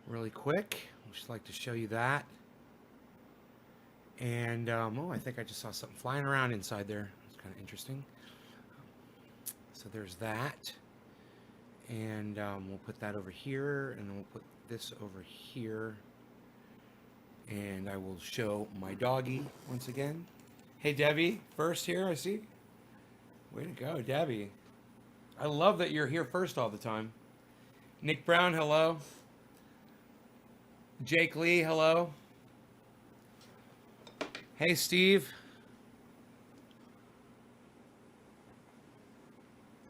really quick. I'd just like to show you that. And, oh, I think I just saw something flying around inside there. It's kind of interesting. So there's that. And we'll put that over here, and then we'll put this over here. And I will show my doggy once again. Hey, Debbie, first here, I see. Way to go, Debbie. I love that you're here first all the time. Nick Brown, hello. Jake Lee, hello. Hey, Steve.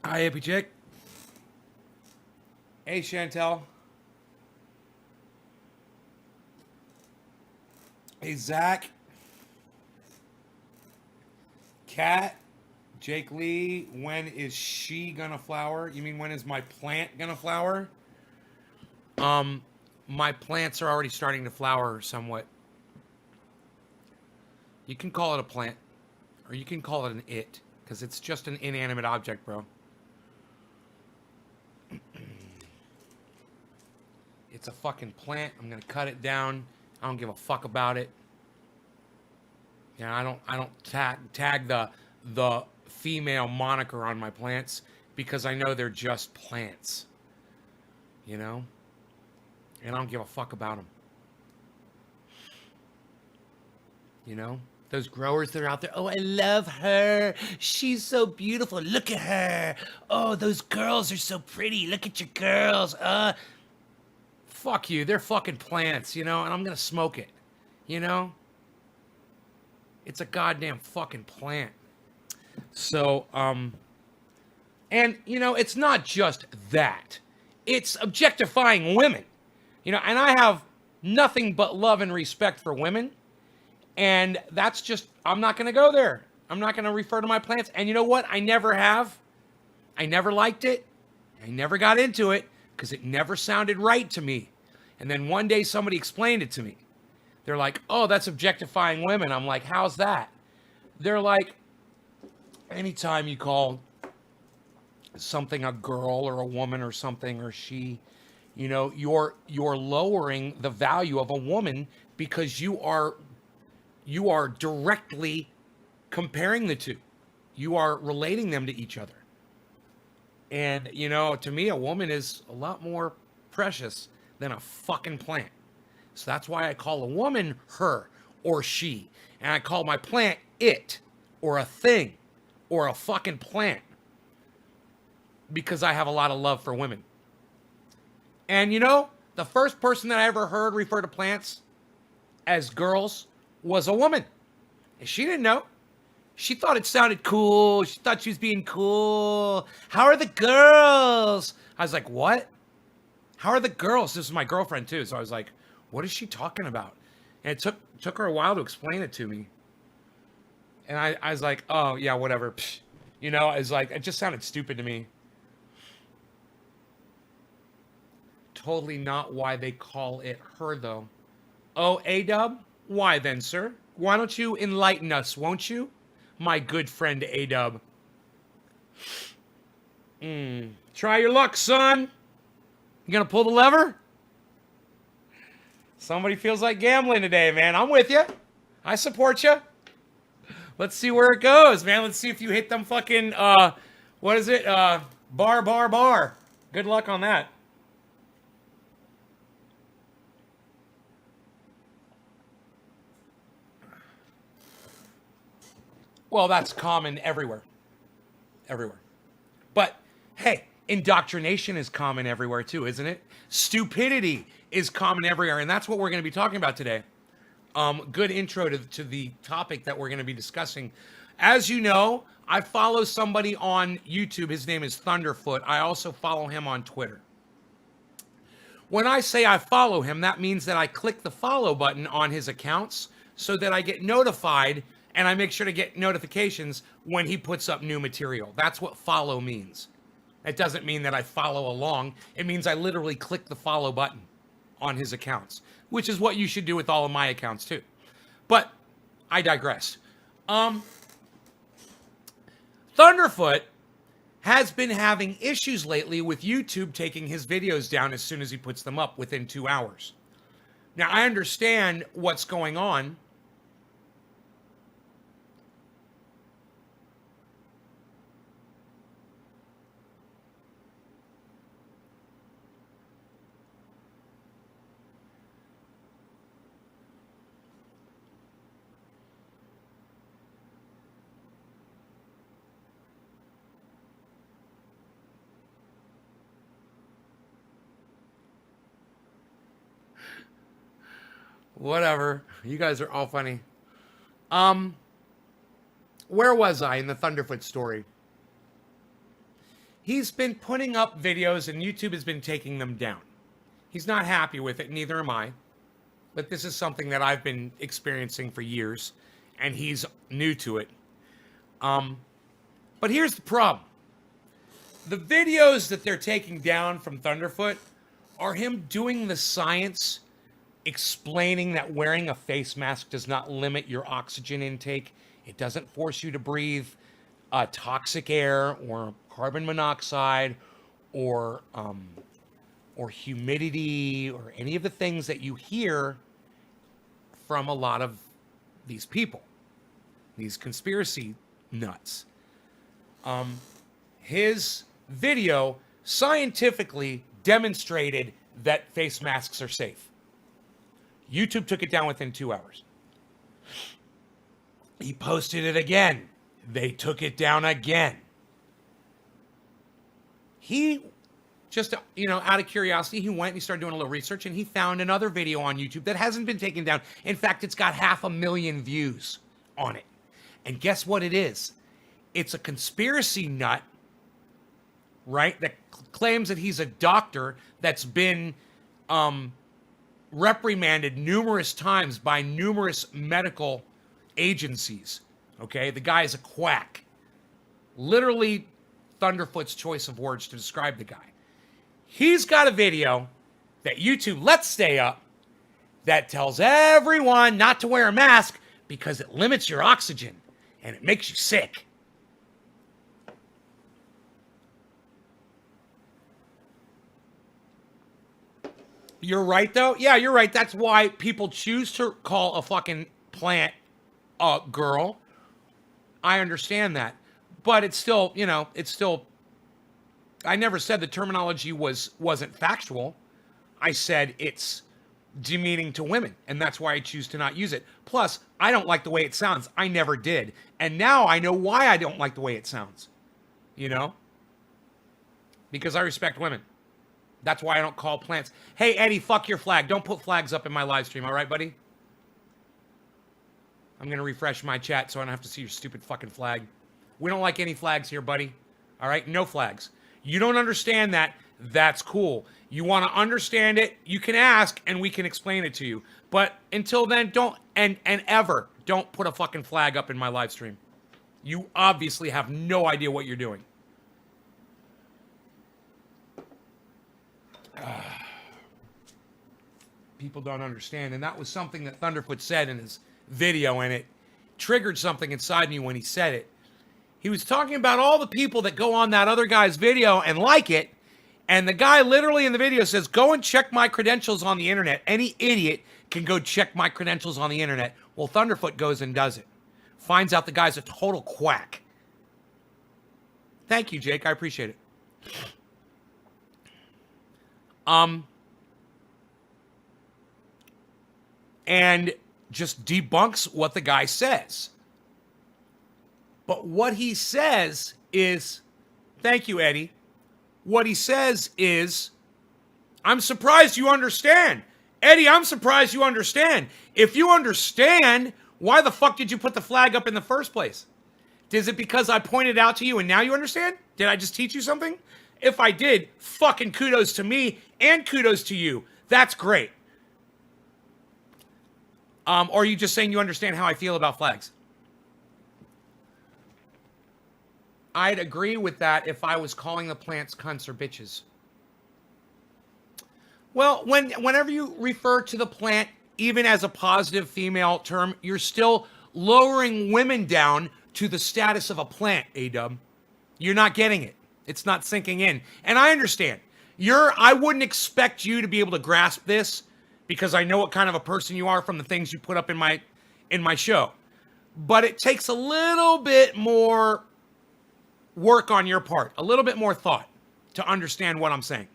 Hi, Hippie Chick. Hey, Chantel. Hey, Zach. Kat. Jake Lee. When is she gonna flower? You mean when is my plant gonna flower? My plants are already starting to flower somewhat. You can call it a plant, or you can call it an it, because it's just an inanimate object, bro. It's a fucking plant. I'm gonna cut it down. I don't give a fuck about it. Yeah, I don't tag the female moniker on my plants because I know they're just plants. You know? And I don't give a fuck about them. You know? Those growers that are out there, oh, I love her. She's so beautiful. Look at her. Oh, those girls are so pretty. Look at your girls. Fuck you. They're fucking plants, you know, and I'm going to smoke it. You know? It's a goddamn fucking plant. So, and, you know, it's not just that. It's objectifying women. You know, and I have nothing but love and respect for women. And that's just, I'm not going to go there. I'm not going to refer to my plants. And you know what? I never have. I never liked it. I never got into it because it never sounded right to me. And then one day somebody explained it to me. They're like, oh, that's objectifying women. I'm like, how's that? They're like, anytime you call something a girl or a woman or something or she, you know, you're lowering the value of a woman because you are directly comparing the two. You are relating them to each other. And, you know, to me, a woman is a lot more precious than a fucking plant. So that's why I call a woman her or she. And I call my plant it or a thing or a fucking plant. Because I have a lot of love for women. And, you know, the first person that I ever heard refer to plants as girls was a woman. And she didn't know. She thought it sounded cool. She thought she was being cool. How are the girls? I was like, what? How are the girls? This is my girlfriend too. So I was like, what is she talking about? And it took her a while to explain it to me. And I was like, oh yeah, whatever. Psh. You know, it's like, it just sounded stupid to me. Totally not why they call it her though. Oh, A-Dub? Why then, sir? Why don't you enlighten us, won't you? My good friend A-Dub. Try your luck, son. You gonna pull the lever? Somebody feels like gambling today, man. I'm with you. I support you. Let's see where it goes, man. Let's see if you hit them fucking, what is it? Bar. Good luck on that. Well, that's common everywhere. Everywhere. But, hey, indoctrination is common everywhere too, isn't it? Stupidity is common everywhere, and that's what we're going to be talking about today. Good intro to the topic that we're going to be discussing. As you know, I follow somebody on YouTube. His name is THUNDERF00T. I also follow him on Twitter. When I say I follow him, that means that I click the follow button on his accounts so that I get notified. And I make sure to get notifications when he puts up new material. That's what follow means. It doesn't mean that I follow along. It means I literally click the follow button on his accounts, which is what you should do with all of my accounts too. But I digress. THUNDERF00T has been having issues lately with YouTube taking his videos down as soon as he puts them up within 2 hours. Now, I understand what's going on. Whatever. You guys are all funny. Where was I in the Thunderfoot story? He's been putting up videos and YouTube has been taking them down. He's not happy with it, neither am I. But this is something that I've been experiencing for years, and he's new to it. But here's the problem. The videos that they're taking down from Thunderfoot are him doing the science, explaining that wearing a face mask does not limit your oxygen intake. It doesn't force you to breathe toxic air or carbon monoxide or humidity or any of the things that you hear from a lot of these people, these conspiracy nuts. His video scientifically demonstrated that face masks are safe. YouTube took it down within 2 hours. He posted it again. They took it down again. He just, out of curiosity, he went and he started doing a little research and he found another video on YouTube that hasn't been taken down. In fact, it's got 500,000 views on it. And guess what it is? It's a conspiracy nut, right, that claims that he's a doctor that's been reprimanded numerous times by numerous medical agencies. Okay, the guy is a quack. Literally, Thunderfoot's choice of words to describe the guy. He's got a video that YouTube lets stay up that tells everyone not to wear a mask because it limits your oxygen and it makes you sick. You're right, though. Yeah, you're right. That's why people choose to call a fucking plant a girl. I understand that. But it's still, I never said the terminology wasn't factual. I said it's demeaning to women, and that's why I choose to not use it. Plus, I don't like the way it sounds. I never did. And now I know why I don't like the way it sounds. Because I respect women. That's why I don't call plants. Hey, Eddie, fuck your flag. Don't put flags up in my live stream, all right, buddy? I'm going to refresh my chat so I don't have to see your stupid fucking flag. We don't like any flags here, buddy. All right? No flags. You don't understand that. That's cool. You want to understand it, you can ask, and we can explain it to you. But until then, don't, and ever, don't put a fucking flag up in my live stream. You obviously have no idea what you're doing. People don't understand, and that was something that Thunderfoot said in his video, and it triggered something inside me when he said it. He was talking about all the people that go on that other guy's video and like it, and the guy literally in the video says, go and check my credentials on the internet. Any idiot can go check my credentials on the internet. Well, Thunderfoot goes and does it. Finds out the guy's a total quack. Thank you, Jake. I appreciate it. And just debunks what the guy says. But what he says is, thank you, Eddie. What he says is, I'm surprised you understand. Eddie, I'm surprised you understand. If you understand, why the fuck did you put the flag up in the first place? Is it because I pointed out to you and now you understand? Did I just teach you something? If I did, fucking kudos to me and kudos to you. That's great. Or are you just saying you understand how I feel about flags? I'd agree with that if I was calling the plants cunts or bitches. Well, whenever you refer to the plant, even as a positive female term, you're still lowering women down to the status of a plant, A-dub. You're not getting it. It's not sinking in. And I understand. I wouldn't expect you to be able to grasp this because I know what kind of a person you are from the things you put up in my show. But it takes a little bit more work on your part, a little bit more thought to understand what I'm saying.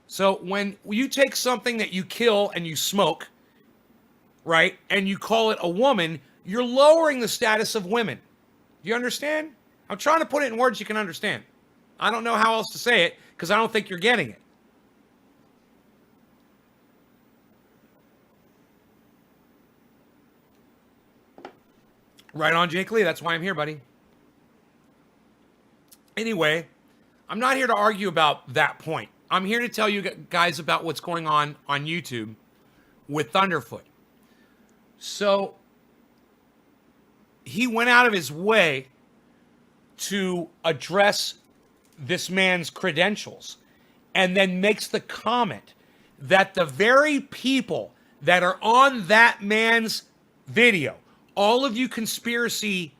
So when you take something that you kill and you smoke, right, and you call it a woman, you're lowering the status of women. Do you understand? I'm trying to put it in words you can understand. I don't know how else to say it because I don't think you're getting it. Right on, Jake Lee. That's why I'm here, buddy. Anyway, I'm not here to argue about that point. I'm here to tell you guys about what's going on YouTube with Thunderfoot. So, he went out of his way to address this man's credentials and then makes the comment that the very people that are on that man's video, all of you conspiracy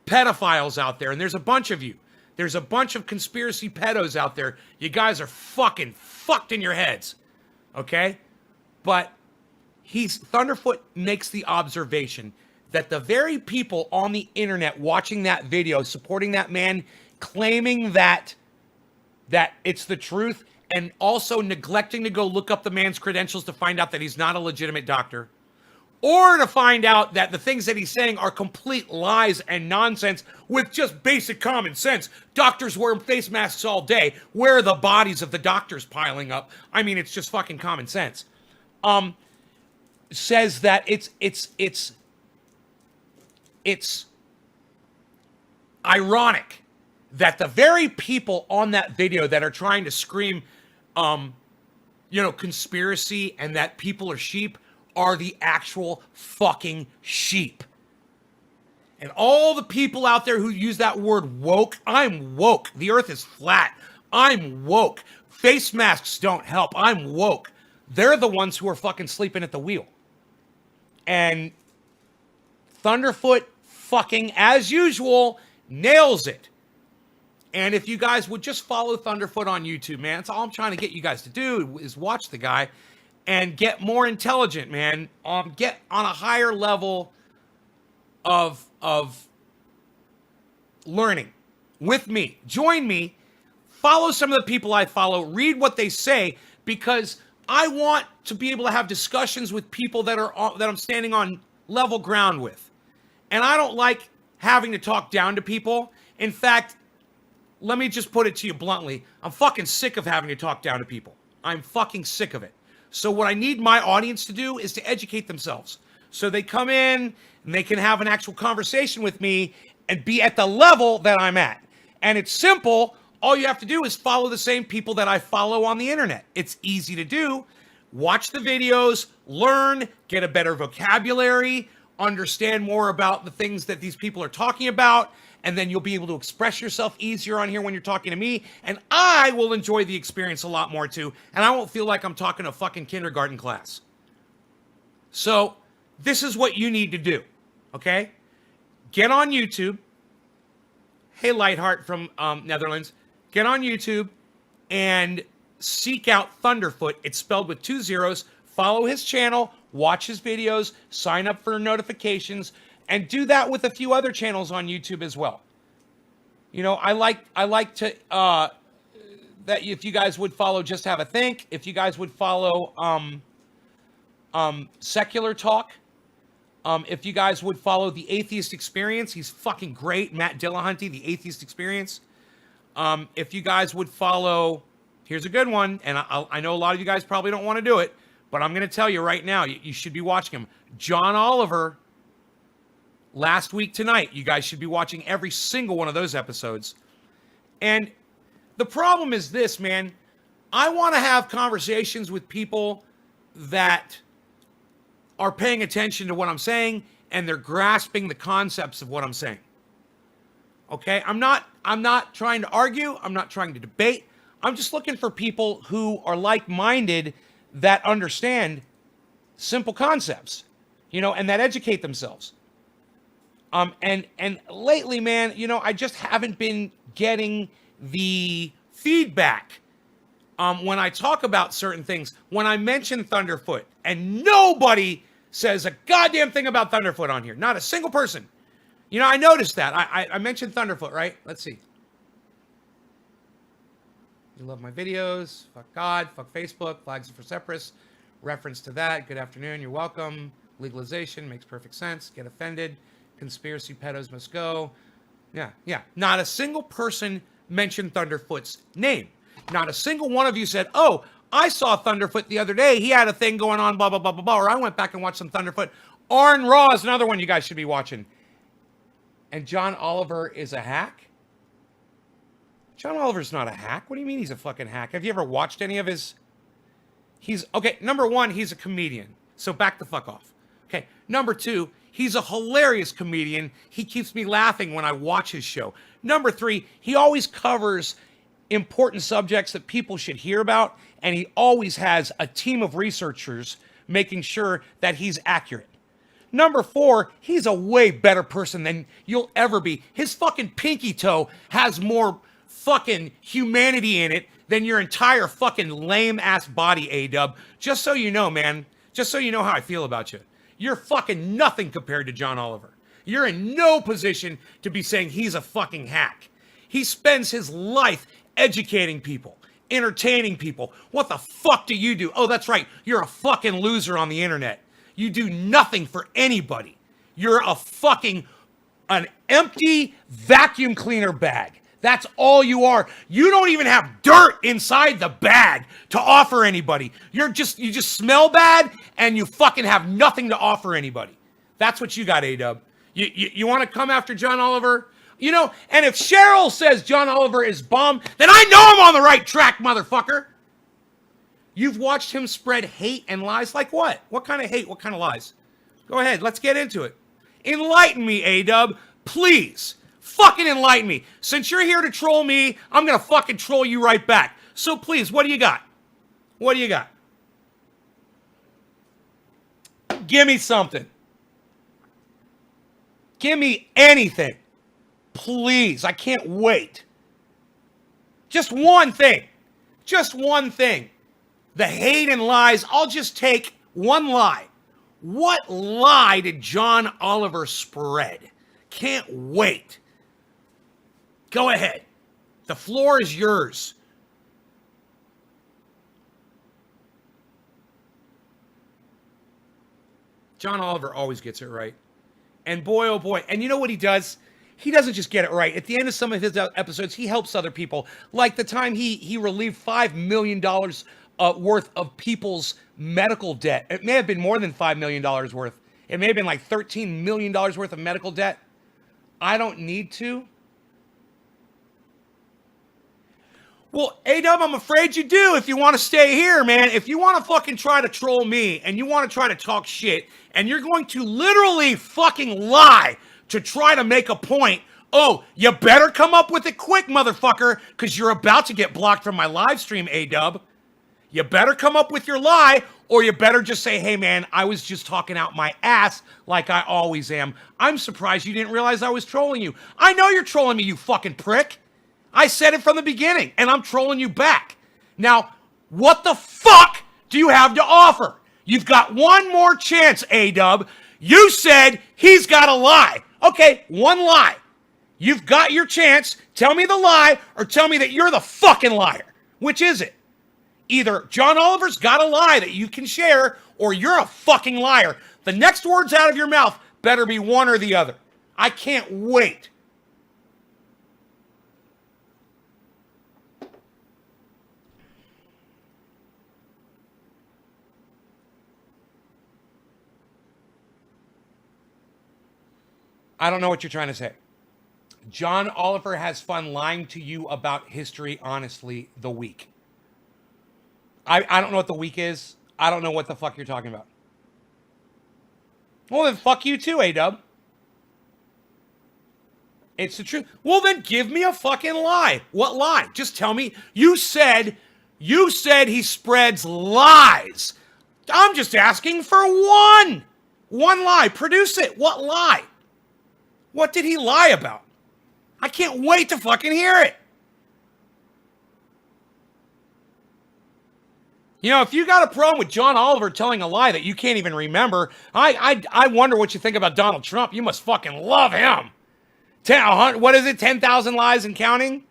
pedophiles out there, and there's a bunch of you. There's a bunch of conspiracy pedos out there. You guys are fucking fucked in your heads. Okay? But Thunderfoot makes the observation that the very people on the internet watching that video, supporting that man, claiming that it's the truth, and also neglecting to go look up the man's credentials to find out that he's not a legitimate doctor, or to find out that the things that he's saying are complete lies and nonsense with just basic common sense. Doctors wear face masks all day. Where are the bodies of the doctors piling up? I mean, it's just fucking common sense. Says that it's ironic that the very people on that video that are trying to scream, conspiracy and that people are sheep are the actual fucking sheep. And all the people out there who use that word woke, I'm woke. The earth is flat. I'm woke. Face masks don't help. I'm woke. They're the ones who are fucking sleeping at the wheel. And Thunderfoot fucking, as usual, nails it. And if you guys would just follow Thunderfoot on YouTube, man, that's all I'm trying to get you guys to do is watch the guy and get more intelligent, man. Get on a higher level of learning with me. Join me. Follow some of the people I follow. Read what they say, because I want to be able to have discussions with people that I'm standing on level ground with. And I don't like having to talk down to people. In fact, let me just put it to you bluntly. I'm fucking sick of having to talk down to people. I'm fucking sick of it. So what I need my audience to do is to educate themselves. So they come in and they can have an actual conversation with me and be at the level that I'm at. And it's simple. All you have to do is follow the same people that I follow on the internet. It's easy to do. Watch the videos, learn, get a better vocabulary, understand more about the things that these people are talking about, and then you'll be able to express yourself easier on here when you're talking to me, and I will enjoy the experience a lot more too, and I won't feel like I'm talking to a fucking kindergarten class. So, this is what you need to do, okay? Get on YouTube. Hey, Lightheart from Netherlands. Get on YouTube and seek out Thunderfoot. It's spelled with 2 zeros. Follow his channel, watch his videos, sign up for notifications, and do that with a few other channels on YouTube as well. You know, I like to that if you guys would follow Just Have a Think, if you guys would follow Secular Talk, if you guys would follow The Atheist Experience, he's fucking great. Matt Dillahunty, The Atheist Experience. If you guys would follow, here's a good one, and I know a lot of you guys probably don't want to do it, but I'm going to tell you right now, you should be watching him. John Oliver. Last week tonight, you guys should be watching every single one of those episodes. And the problem is this, man. I want to have conversations with people that are paying attention to what I'm saying and they're grasping the concepts of what I'm saying. Okay? I'm not trying to argue. I'm not trying to debate. I'm just looking for people who are like-minded that understand simple concepts, and that educate themselves. And lately, man, you know, I just haven't been getting the feedback when I talk about certain things. When I mention Thunderfoot, and nobody says a goddamn thing about Thunderfoot on here. Not a single person. You know, I noticed that. I mentioned Thunderfoot, right? Let's see. You love my videos. Fuck God. Fuck Facebook. Flags for separatists. Reference to that. Good afternoon. You're welcome. Legalization makes perfect sense. Get offended. Conspiracy pedos must go. Yeah. Not a single person mentioned Thunderfoot's name. Not a single one of you said, oh, I saw Thunderfoot the other day. He had a thing going on, blah, blah, blah, blah, blah. Or I went back and watched some Thunderfoot. Arn Raw is another one you guys should be watching. And John Oliver is a hack? John Oliver's not a hack. What do you mean he's a fucking hack? Have you ever watched any of his... Okay, number one, he's a comedian. So back the fuck off. Okay, number two, he's a hilarious comedian. He keeps me laughing when I watch his show. Number three, he always covers important subjects that people should hear about, and he always has a team of researchers making sure that he's accurate. Number four, he's a way better person than you'll ever be. His fucking pinky toe has more fucking humanity in it than your entire fucking lame-ass body, A-Dub. Just so you know, man. Just so you know how I feel about you. You're fucking nothing compared to John Oliver. You're in no position to be saying he's a fucking hack. He spends his life educating people, entertaining people. What the fuck do you do? Oh, that's right. You're a fucking loser on the internet. You do nothing for anybody. You're an empty vacuum cleaner bag. That's all you are. You don't even have dirt inside the bag to offer anybody. You just smell bad and you fucking have nothing to offer anybody. That's what you got, A-Dub. You want to come after John Oliver? You know, and if Cheryl says John Oliver is bomb, then I know I'm on the right track, motherfucker. You've watched him spread hate and lies like what? What kind of hate? What kind of lies? Go ahead. Let's get into it. Enlighten me, A-Dub. Please. Fucking enlighten me. Since you're here to troll me, I'm going to fucking troll you right back. So please, what do you got? What do you got? Give me something. Give me anything. Please. I can't wait. Just one thing. Just one thing. The hate and lies, I'll just take one lie. What lie did John Oliver spread? Can't wait. Go ahead. The floor is yours. John Oliver always gets it right. And boy, oh boy. And you know what he does? He doesn't just get it right. At the end of some of his episodes, he helps other people. Like the time he relieved $5 million worth of people's medical debt. It may have been more than $5 million worth. It may have been like $13 million worth of medical debt. I don't need to. Well, A-Dub, I'm afraid you do if you want to stay here, man. If you want to fucking try to troll me and you want to try to talk shit and you're going to literally fucking lie to try to make a point, oh, you better come up with it quick, motherfucker, because you're about to get blocked from my live stream, A-Dub. You better come up with your lie, or you better just say, hey, man, I was just talking out my ass like I always am. I'm surprised you didn't realize I was trolling you. I know you're trolling me, you fucking prick. I said it from the beginning, and I'm trolling you back. Now, what the fuck do you have to offer? You've got one more chance, A-Dub. You said he's got a lie. Okay, one lie. You've got your chance. Tell me the lie, or tell me that you're the fucking liar. Which is it? Either John Oliver's got a lie that you can share, or you're a fucking liar. The next words out of your mouth better be one or the other. I can't wait. I don't know what you're trying to say. John Oliver has fun lying to you about history, honestly, the week. I don't know what the week is. I don't know what the fuck you're talking about. Well, then fuck you too, A-Dub. It's the truth. Well, then give me a fucking lie. What lie? Just tell me. You said he spreads lies. I'm just asking for one. One lie. Produce it. What lie? What did he lie about? I can't wait to fucking hear it. You know, if you got a problem with John Oliver telling a lie that you can't even remember, I wonder what you think about Donald Trump. You must fucking love him. What is it? 10,000 lies and counting?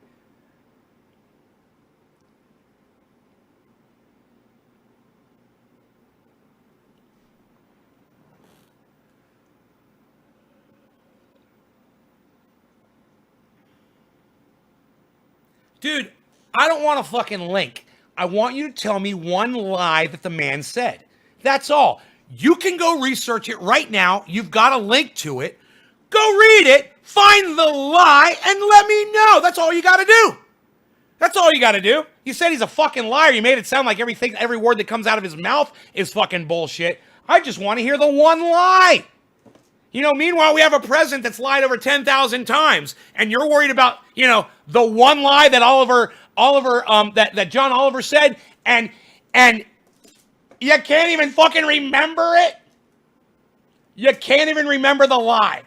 Dude, I don't want a fucking link. I want you to tell me one lie that the man said. That's all. You can go research it right now. You've got a link to it. Go read it, find the lie, and let me know. That's all you got to do. That's all you got to do. You said he's a fucking liar. You made it sound like every word that comes out of his mouth is fucking bullshit. I just want to hear the one lie. You know, meanwhile, we have a president that's lied over 10,000 times, and you're worried about, you know, the one lie that that John Oliver said, and you can't even fucking remember it? You can't even remember the lie.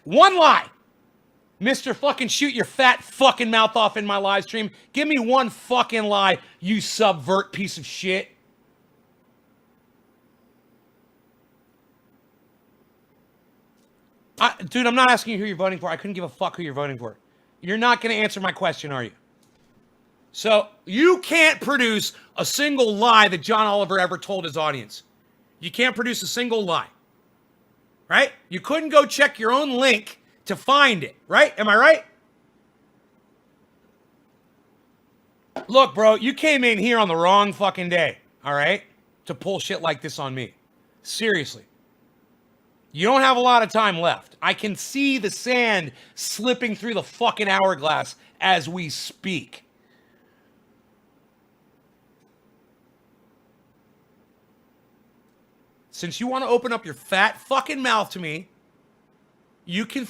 One lie. Mr. fucking shoot your fat fucking mouth off in my live stream. Give me one fucking lie, you subvert piece of shit. Dude, I'm not asking you who you're voting for. I couldn't give a fuck who you're voting for. You're not going to answer my question, are you? So, you can't produce a single lie that John Oliver ever told his audience. You can't produce a single lie. Right? You couldn't go check your own link to find it. Right? Am I right? Look, bro, you came in here on the wrong fucking day. All right? To pull shit like this on me. Seriously. You don't have a lot of time left. I can see the sand slipping through the fucking hourglass as we speak. Since you want to open up your fat fucking mouth to me, you can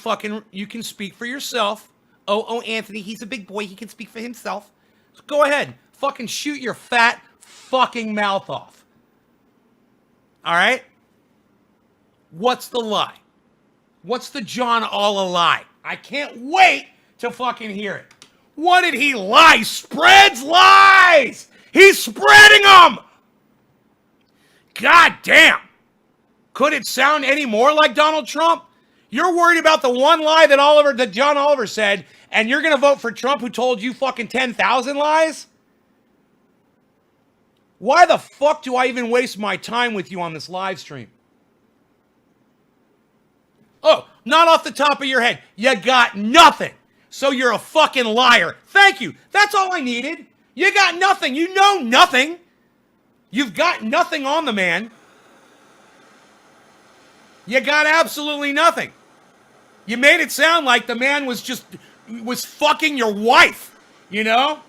speak for yourself. Oh, Anthony, he's a big boy. He can speak for himself. So go ahead. Fucking shoot your fat fucking mouth off. All right? What's the lie? What's the John Oliver lie? I can't wait to fucking hear it. What did he lie? Spreads lies! He's spreading them! God damn! Could it sound any more like Donald Trump? You're worried about the one lie that John Oliver said, and you're gonna vote for Trump who told you fucking 10,000 lies? Why the fuck do I even waste my time with you on this live stream? Oh, not off the top of your head. You got nothing. So you're a fucking liar. Thank you. That's all I needed. You got nothing. You know nothing. You've got nothing on the man. You got absolutely nothing. You made it sound like the man was fucking your wife, you know?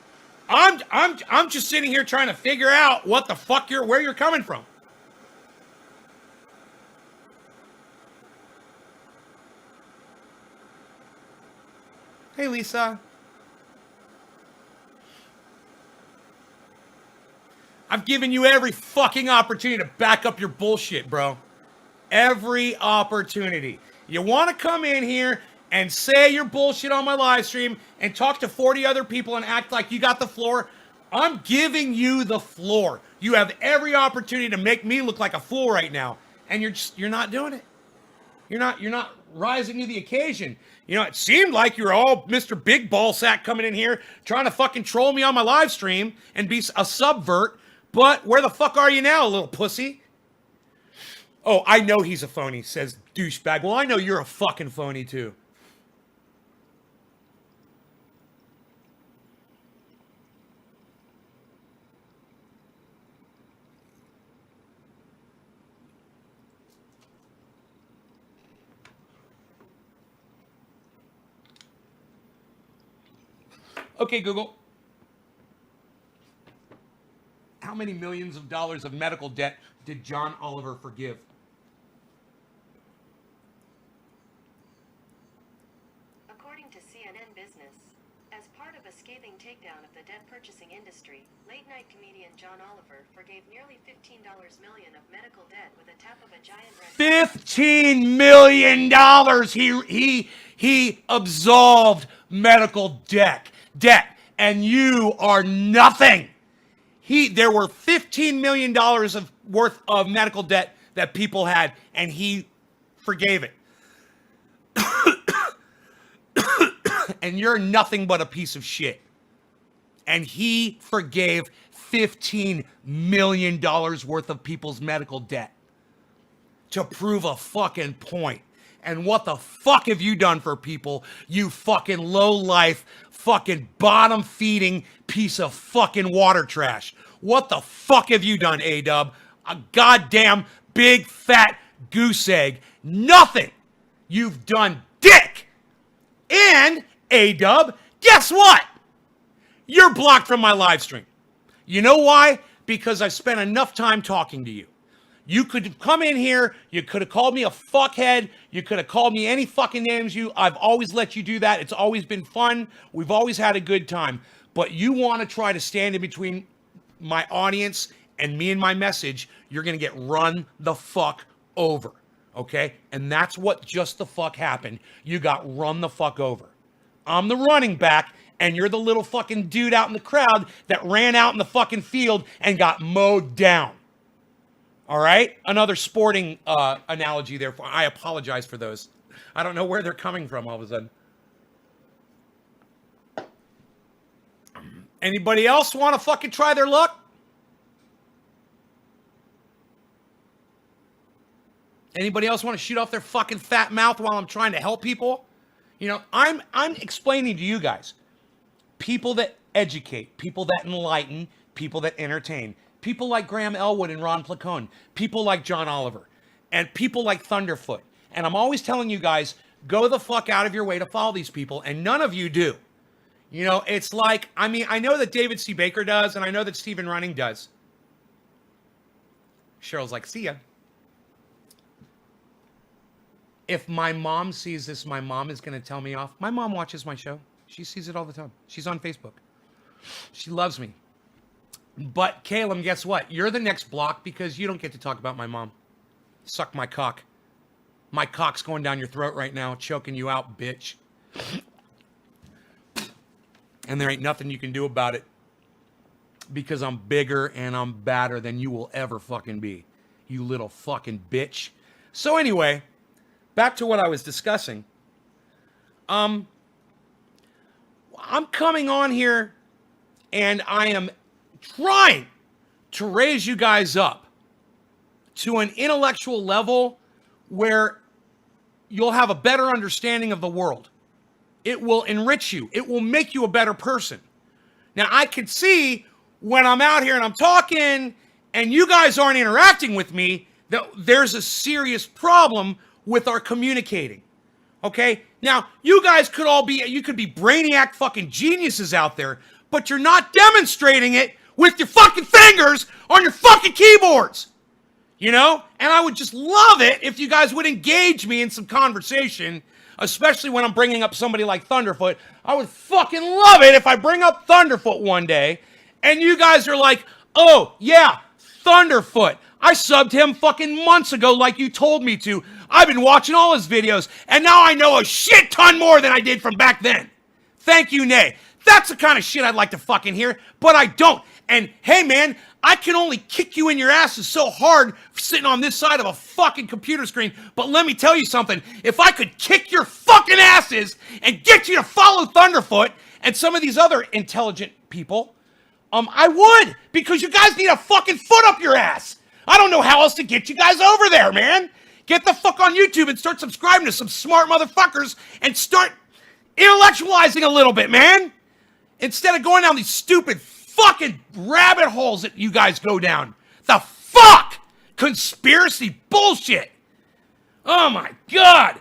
I'm just sitting here trying to figure out what the fuck where you're coming from. Hey, Lisa. I've given you every fucking opportunity to back up your bullshit, bro. Every opportunity. You want to come in here and say your bullshit on my live stream and talk to 40 other people and act like you got the floor? I'm giving you the floor. You have every opportunity to make me look like a fool right now, and you're not doing it. You're not rising to the occasion. You know, it seemed like you were all Mr. Big Ball Sack coming in here trying to fucking troll me on my live stream and be a subvert, but where the fuck are you now, little pussy? Oh, I know he's a phony, says douchebag. Well, I know you're a fucking phony too. Okay, Google. How many millions of dollars of medical debt did John Oliver forgive? According to CNN Business, as part of a scathing takedown of the debt purchasing industry, late-night comedian John Oliver forgave nearly $15 million of medical debt with a tap of a giant red... $15 million he absolved medical debt. And you are nothing. There were $15 million worth of medical debt that people had, and he forgave it. And you're nothing but a piece of shit. And he forgave $15 million worth of people's medical debt to prove a fucking point. And what the fuck have you done for people, you fucking low-life, fucking bottom-feeding piece of fucking water trash? What the fuck have you done, A-Dub? A goddamn big, fat goose egg. Nothing. You've done dick. And, A-Dub, guess what? You're blocked from my live stream. You know why? Because I've spent enough time talking to you. You could have come in here, you could have called me a fuckhead, you could have called me any fucking names I've always let you do that. It's always been fun. We've always had a good time. But you want to try to stand in between my audience and me and my message, you're going to get run the fuck over. Okay? And that's what just the fuck happened. You got run the fuck over. I'm the running back, and you're the little fucking dude out in the crowd that ran out in the fucking field and got mowed down. All right? Another sporting analogy there. I apologize for those. I don't know where they're coming from all of a sudden. Anybody else want to fucking try their luck? Anybody else want to shoot off their fucking fat mouth while I'm trying to help people? You know, I'm explaining to you guys. People that educate, people that enlighten, people that entertain. People like Graham Elwood and Ron Placone. People like John Oliver. And people like Thunderfoot. And I'm always telling you guys, go the fuck out of your way to follow these people. And none of you do. You know, it's like, I mean, I know that David C. Baker does. And I know that Stephen Running does. Cheryl's like, see ya. If my mom sees this, my mom is going to tell me off. My mom watches my show. She sees it all the time. She's on Facebook. She loves me. But, Caleb, guess what? You're the next block because you don't get to talk about my mom. Suck my cock. My cock's going down your throat right now, choking you out, bitch. And there ain't nothing you can do about it because I'm bigger and I'm badder than you will ever fucking be. You little fucking bitch. So anyway, back to what I was discussing. I'm coming on here and I am trying to raise you guys up to an intellectual level where you'll have a better understanding of the world. It will enrich you. It will make you a better person. Now, I can see when I'm out here and I'm talking and you guys aren't interacting with me, that there's a serious problem with our communicating. Okay? Now, you guys could you could be brainiac fucking geniuses out there, but you're not demonstrating it with your fucking fingers on your fucking keyboards. You know? And I would just love it if you guys would engage me in some conversation, especially when I'm bringing up somebody like Thunderfoot. I would fucking love it if I bring up Thunderfoot one day, and you guys are like, oh, yeah, Thunderfoot. I subbed him fucking months ago like you told me to. I've been watching all his videos, and now I know a shit ton more than I did from back then. Thank you, Nay. That's the kind of shit I'd like to fucking hear, but I don't. And hey, man, I can only kick you in your asses so hard sitting on this side of a fucking computer screen. But let me tell you something. If I could kick your fucking asses and get you to follow Thunderfoot and some of these other intelligent people, I would, because you guys need a fucking foot up your ass. I don't know how else to get you guys over there, man. Get the fuck on YouTube and start subscribing to some smart motherfuckers and start intellectualizing a little bit, man. Instead of going down these stupid fucking rabbit holes that you guys go down. The fuck? Conspiracy bullshit. Oh my God.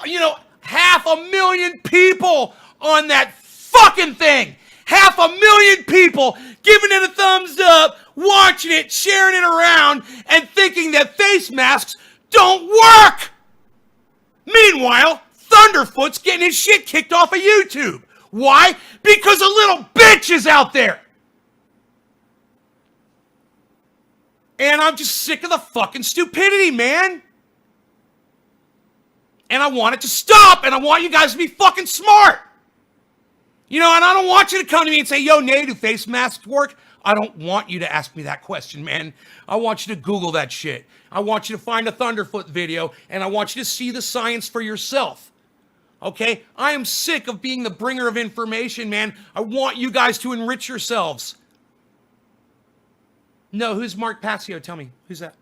You know, 500,000 people on that fucking thing. 500,000 people giving it a thumbs up, watching it, sharing it around, and thinking that face masks don't work. Meanwhile, Thunderfoot's getting his shit kicked off of YouTube. Why? Because a little bitch is out there. And I'm just sick of the fucking stupidity, man. And I want it to stop, and I want you guys to be fucking smart. You know, and I don't want you to come to me and say, yo, Nate, do face masks work? I don't want you to ask me that question, man. I want you to Google that shit. I want you to find a Thunderfoot video, and I want you to see the science for yourself. Okay? I am sick of being the bringer of information, man. I want you guys to enrich yourselves. No, who's Mark Passio? Tell me. Who's that?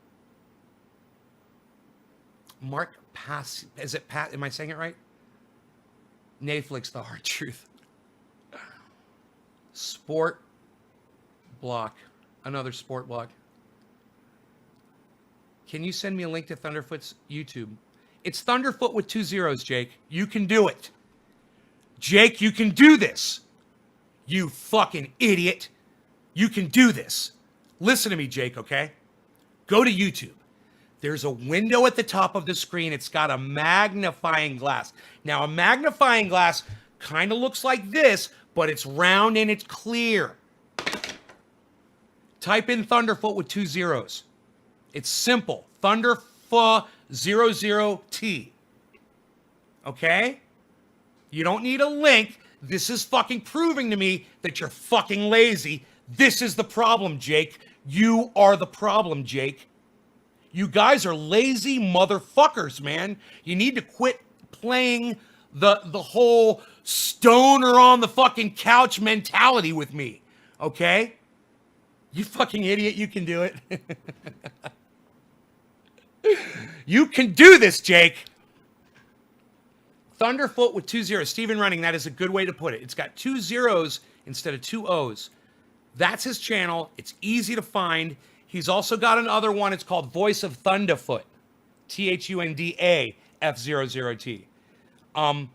Mark Passio. Is it Pat? Am I saying it right? Netflix, the hard truth. Sport block. Another sport block. Can you send me a link to Thunderfoot's YouTube? It's Thunderfoot with 2 zeros, Jake. You can do it. Jake, you can do this. You fucking idiot. You can do this. Listen to me, Jake, okay? Go to YouTube. There's a window at the top of the screen. It's got a magnifying glass. Now, a magnifying glass kind of looks like this, but it's round and it's clear. Type in Thunderfoot with 2 zeros. It's simple. THUNDERF00T. Okay? You don't need a link. This is fucking proving to me that you're fucking lazy. This is the problem, Jake. You are the problem, Jake. You guys are lazy motherfuckers, man. You need to quit playing the whole stoner on the fucking couch mentality with me, okay? You fucking idiot, you can do it. You can do this, Jake. Thunderfoot with 2 zeros. Steven Running, that is a good way to put it. It's got 2 zeros instead of 2 O's. That's his channel. It's easy to find. He's also got another one. It's called Voice of Thunderfoot. THUNDAF00T. I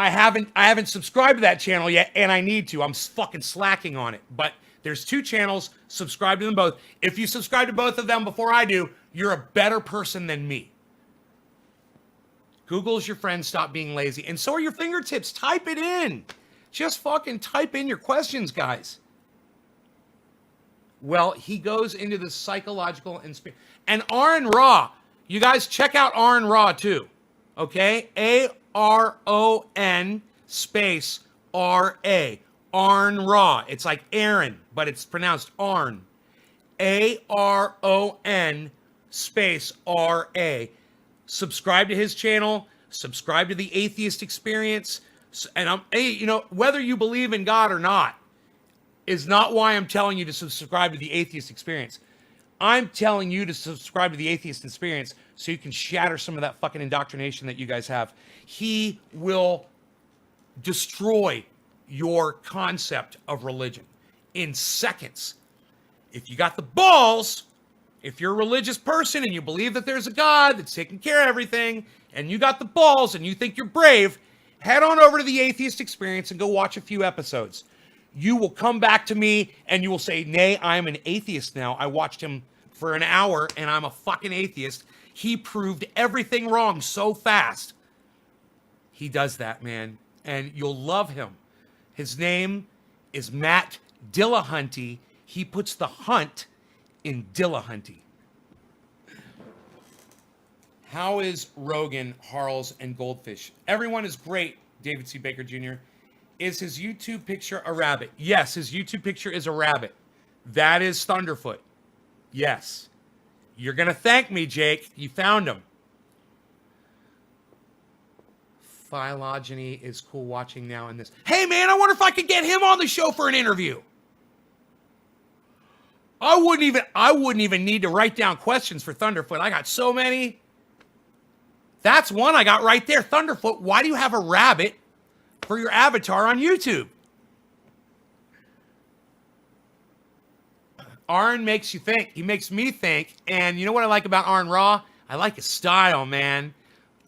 haven't subscribed to that channel yet, and I need to. I'm fucking slacking on it. But there's 2 channels. Subscribe to them both. If you subscribe to both of them before I do, you're a better person than me. Google's your friend. Stop being lazy. And so are your fingertips. Type it in. Just fucking type in your questions, guys. Well, he goes into the psychological and Aaron Ra. You guys check out Aaron Ra too. Okay? ARON space RA. Aaron Ra. It's like Aaron, but it's pronounced Arn. ARON space RA. Subscribe to his channel. Subscribe to the Atheist Experience. And whether you believe in God or not is not why I'm telling you to subscribe to the Atheist Experience. I'm telling you to subscribe to the Atheist Experience so you can shatter some of that fucking indoctrination that you guys have. He will destroy your concept of religion in seconds. If you got the balls, if you're a religious person and you believe that there's a God that's taking care of everything, and you got the balls and you think you're brave, head on over to the Atheist Experience and go watch a few episodes. You will come back to me and you will say, nay, I'm an atheist now. I watched him for an hour and I'm a fucking atheist. He proved everything wrong so fast. He does that, man. And you'll love him. His name is Matt Dillahunty. He puts the hunt in Dillahunty. How is Rogan, Harles, and Goldfish? Everyone is great, David C. Baker Jr. Is his YouTube picture a rabbit? Yes, his YouTube picture is a rabbit. That is Thunderfoot. Yes. You're going to thank me, Jake. You found him. Phylogeny is cool watching now in this. Hey, man, I wonder if I could get him on the show for an interview. I wouldn't even need to write down questions for Thunderfoot. I got so many. That's one I got right there. Thunderfoot, why do you have a rabbit for your avatar on YouTube? Arn makes you think. He makes me think. And you know what I like about Arn Ra? I like his style, man.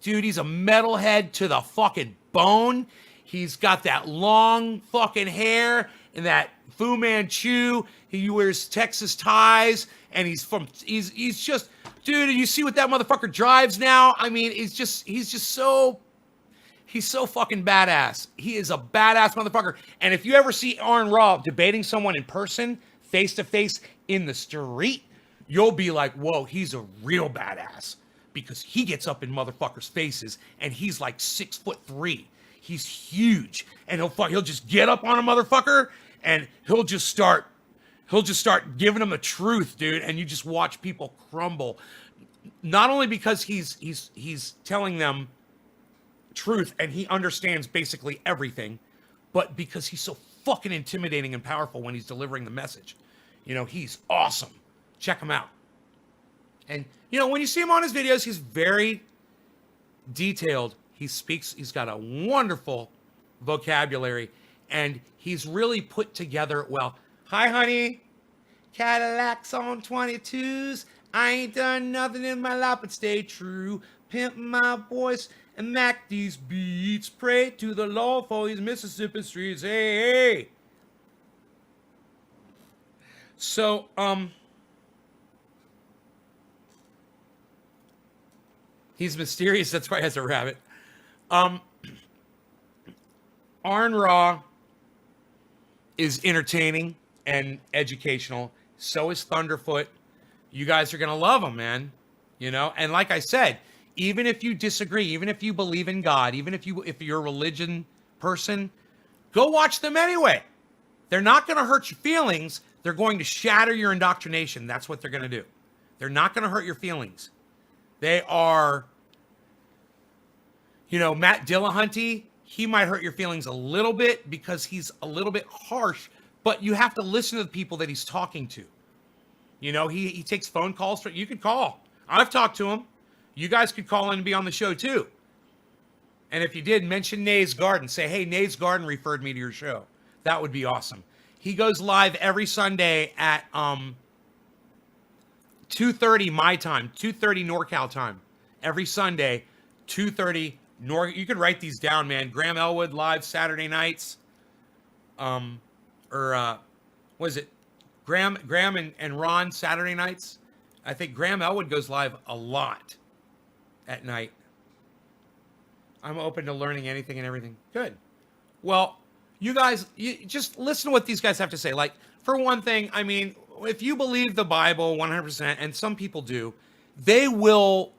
Dude, he's a metalhead to the fucking bone. He's got that long fucking hair and that Fu Manchu. He wears Texas ties, and he's just, dude, you see what that motherfucker drives now? I mean, he's just so, He's so fucking badass. He is a badass motherfucker. And if you ever see Arn Raw debating someone in person, face to face in the street, you'll be like, whoa, he's a real badass. Because he gets up in motherfuckers' faces and he's like 6'3". He's huge. And he'll just get up on a motherfucker and he'll just start giving them the truth, dude. And you just watch people crumble. Not only because he's telling them truth and he understands basically everything, but because he's so fucking intimidating and powerful when he's delivering the message. You know, he's awesome. Check him out. And you know, when you see him on his videos, he's very detailed. He's got a wonderful vocabulary, and he's really put together well. Hi, honey. Cadillacs on 22s. I ain't done nothing in my life but stay true. Pimp my voice and mac these beats. Pray to the Lord for these Mississippi streets. Hey, hey. So, he's mysterious. That's why he has a rabbit. Arn Raw is entertaining and educational. So is Thunderfoot. You guys are going to love him, man. You know, and like I said, even if you disagree, even if you believe in God, even if you're a religion person, go watch them anyway. They're not going to hurt your feelings. They're going to shatter your indoctrination. That's what they're going to do. They're not going to hurt your feelings. They are, you know, Matt Dillahunty, he might hurt your feelings a little bit because he's a little bit harsh, but you have to listen to the people that he's talking to. You know, he takes phone calls. You could call. I've talked to him. You guys could call in and be on the show too. And if you did, mention Nays Garden. Say, hey, Nays Garden referred me to your show. That would be awesome. He goes live every Sunday at 2:30 my time, 2:30 NorCal time. Every Sunday, 2:30 you could write these down, man. Graham Elwood live Saturday nights. What is it? Graham and Ron Saturday nights. I think Graham Elwood goes live a lot at night. I'm open to learning anything and everything. Good. Well, you guys, you just listen to what these guys have to say. Like, for one thing, I mean, if you believe the Bible 100%, and some people do, they will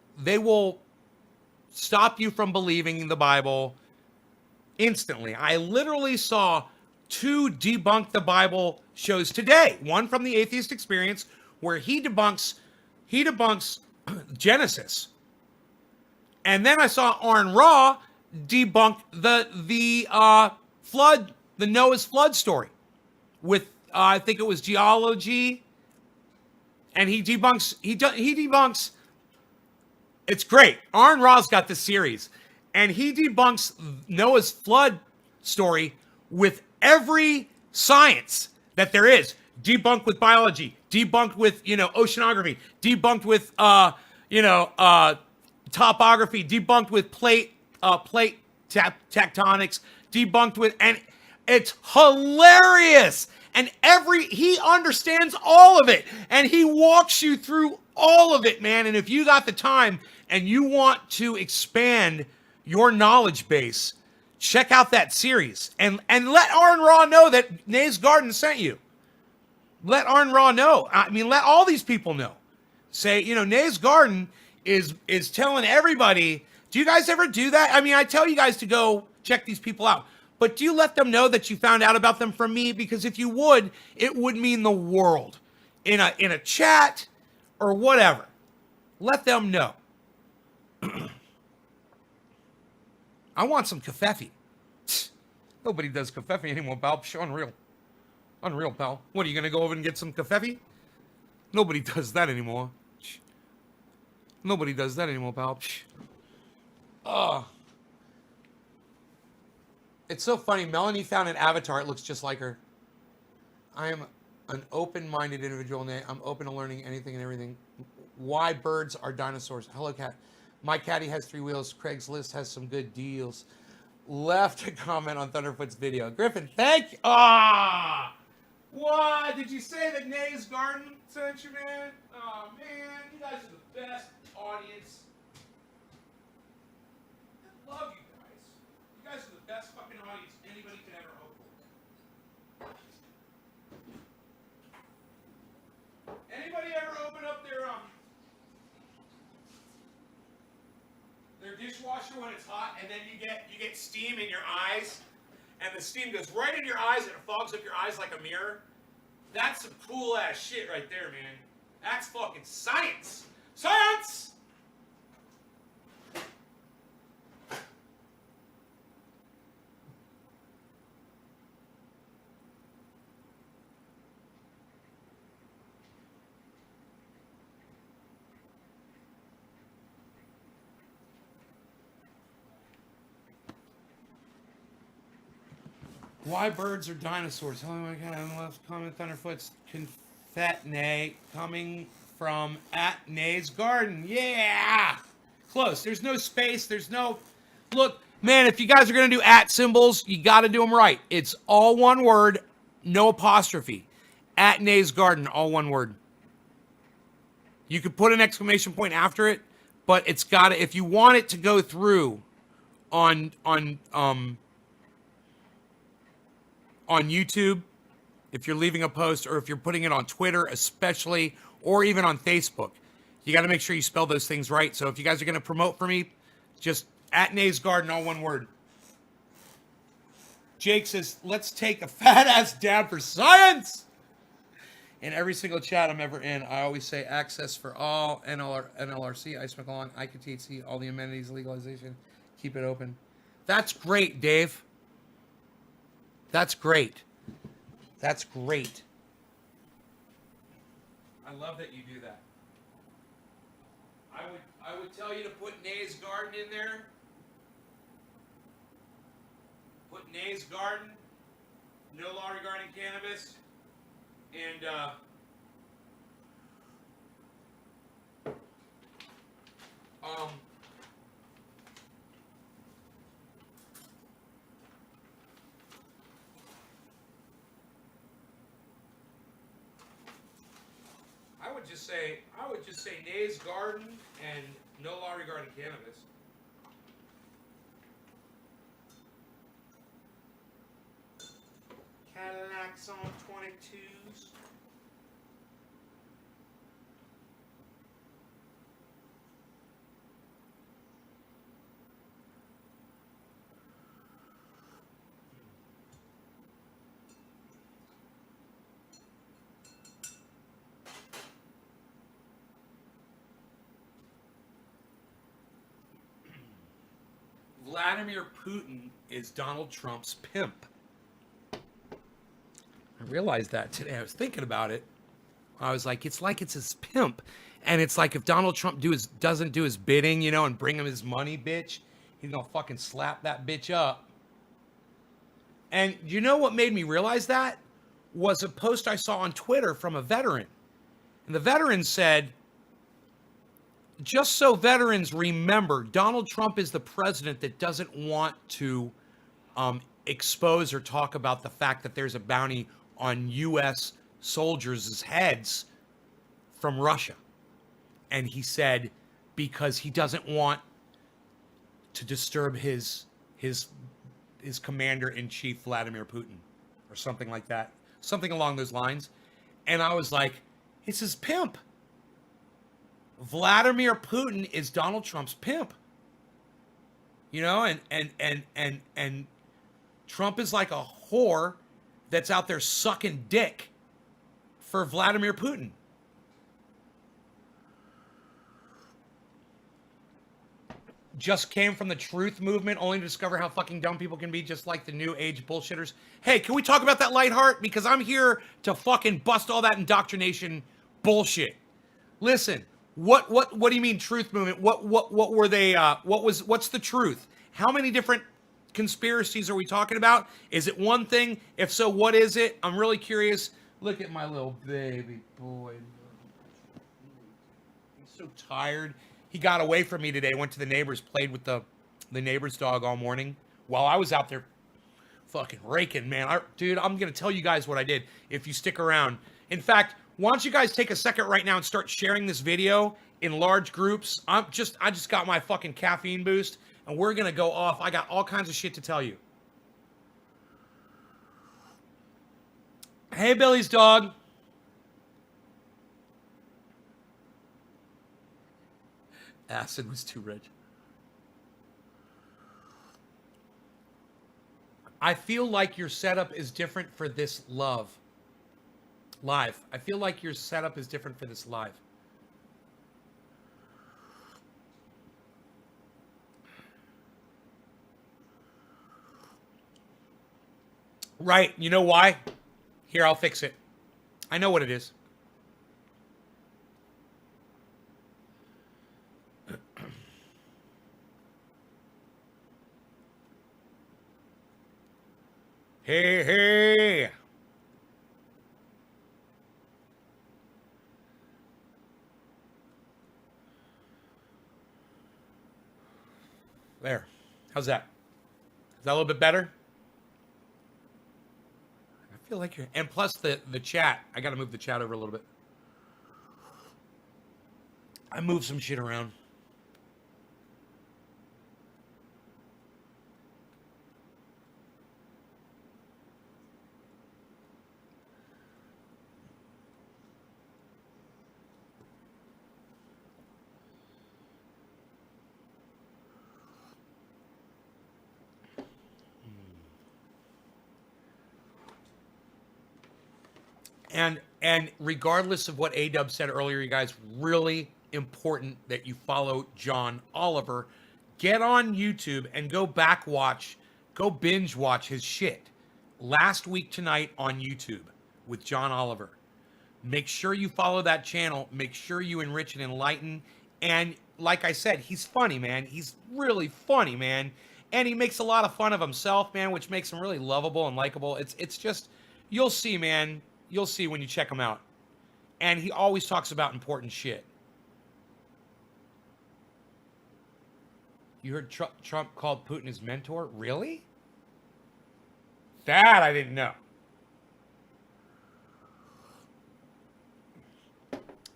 stop you from believing the Bible instantly. I literally saw 2 debunk the Bible shows today. One from the Atheist Experience, where he debunks Genesis. And then I saw Arn Raw debunk the flood, the Noah's flood story with I think it was geology, and he debunks. It's great. Arn Raw's got this series, and he debunks Noah's flood story with every science that there is. Debunked with biology, debunked with, oceanography, debunked with, topography, debunked with plate tectonics, debunked with, and it's hilarious. And he understands all of it, and he walks you through all of it, man. And if you got the time and you want to expand your knowledge base, check out that series and let Arn Raw know that Nays Garden sent you. Let Arn Raw know. I mean, let all these people know. Say, Nays Garden is telling everybody. Do you guys ever do that? I mean, I tell you guys to go check these people out. But do you let them know that you found out about them from me? Because if you would, it would mean the world. In a chat or whatever. Let them know. I want some kafefe. Nobody does kafefe anymore, pal. Psh, unreal. Unreal, pal. What, are you going to go over and get some kafefe? Nobody does that anymore. Nobody does that anymore, pal. It's so funny. Melanie found an avatar. It looks just like her. I am an open-minded individual. I'm open to learning anything and everything. Why birds are dinosaurs? Hello, cat. My caddy has 3 wheels. Craigslist has some good deals. Left a comment on Thunderfoot's video. Griffin, thank you. What? Did you say that Nays Garden sent you, man? Oh, man. You guys are the best audience. I love you guys. fucking audience anybody could ever hope for. Anybody ever open up their dishwasher when it's hot, and then you get steam in your eyes, and the steam goes right in your eyes and it fogs up your eyes like a mirror? That's some cool ass shit right there, man. That's fucking science. Science! Why birds are dinosaurs? Oh my god, I love comment Thunderfoot's confet coming from at Nay's Garden. Yeah! Close. There's no space. There's no... Look, man, if you guys are going to do at symbols, you got to do them right. It's all one word, no apostrophe. At Nay's Garden, all one word. You could put an exclamation point after it, but it's got to... If you want it to go through on YouTube, if you're leaving a post, or if you're putting it on Twitter especially, or even on Facebook, you got to make sure you spell those things right. So if you guys are going to promote for me, just at Nay's Garden, all one word. Jake says, let's take a fat ass dab for science. In every single chat I'm ever in, I always say access for all, NLRC, Ice McClellan, ICTC, all the amenities, legalization, keep it open. That's great, Dave. That's great. That's great. I love that you do that. I would tell you to put Nay's Garden in there. Put Nay's Garden, no law regarding cannabis, and I would just say Nay's Garden and no law regarding cannabis. Cadillacs on 22s. Vladimir Putin is Donald Trump's pimp. I realized that today. I was thinking about it. I was like it's his pimp. And it's like if Donald Trump doesn't do his bidding, you know, and bring him his money, bitch, he's gonna fucking slap that bitch up. And you know what made me realize that? Was a post I saw on Twitter from a veteran. And the veteran said, just so veterans remember, Donald Trump is the president that doesn't want to expose or talk about the fact that there's a bounty on U.S. soldiers' heads from Russia. And he said, because he doesn't want to disturb his commander-in-chief, Vladimir Putin, or something like that. Something along those lines. And I was like, it's his pimp. Vladimir Putin is Donald Trump's pimp. You know, and Trump is like a whore that's out there sucking dick for Vladimir Putin. Just came from the truth movement, only to discover how fucking dumb people can be, just like the new age bullshitters. Hey, can we talk about that, Lightheart? Because I'm here to fucking bust all that indoctrination bullshit. Listen, what do you mean truth movement? What were they? What's the truth? How many different conspiracies are we talking about? Is it one thing? If so, what is it? I'm really curious. Look at my little baby boy. He's so tired. He got away from me today, went to the neighbors, played with the neighbor's dog all morning while I was out there fucking raking, man. Dude, I'm going to tell you guys what I did if you stick around. In fact, why don't you guys take a second right now and start sharing this video in large groups. I just got my fucking caffeine boost, and we're going to go off. I got all kinds of shit to tell you. Hey, Billy's dog. Acid was too rich. I feel like your setup is different for this live. I feel like your setup is different for this live. Right. You know why? Here, I'll fix it. I know what it is. Hey, hey. There. How's that? Is that a little bit better? I feel like you're... And plus the chat. I got to move the chat over a little bit. I moved some shit around. And regardless of what A-Dub said earlier, you guys, really important that you follow John Oliver. Get on YouTube and go back watch, go binge watch his shit. Last week tonight on YouTube with John Oliver. Make sure you follow that channel. Make sure you enrich and enlighten. And like I said, he's funny, man. He's really funny, man. And he makes a lot of fun of himself, man, which makes him really lovable and likable. It's just, you'll see, man. You'll see when you check him out. And he always talks about important shit. You heard Trump called Putin his mentor? Really? That I didn't know.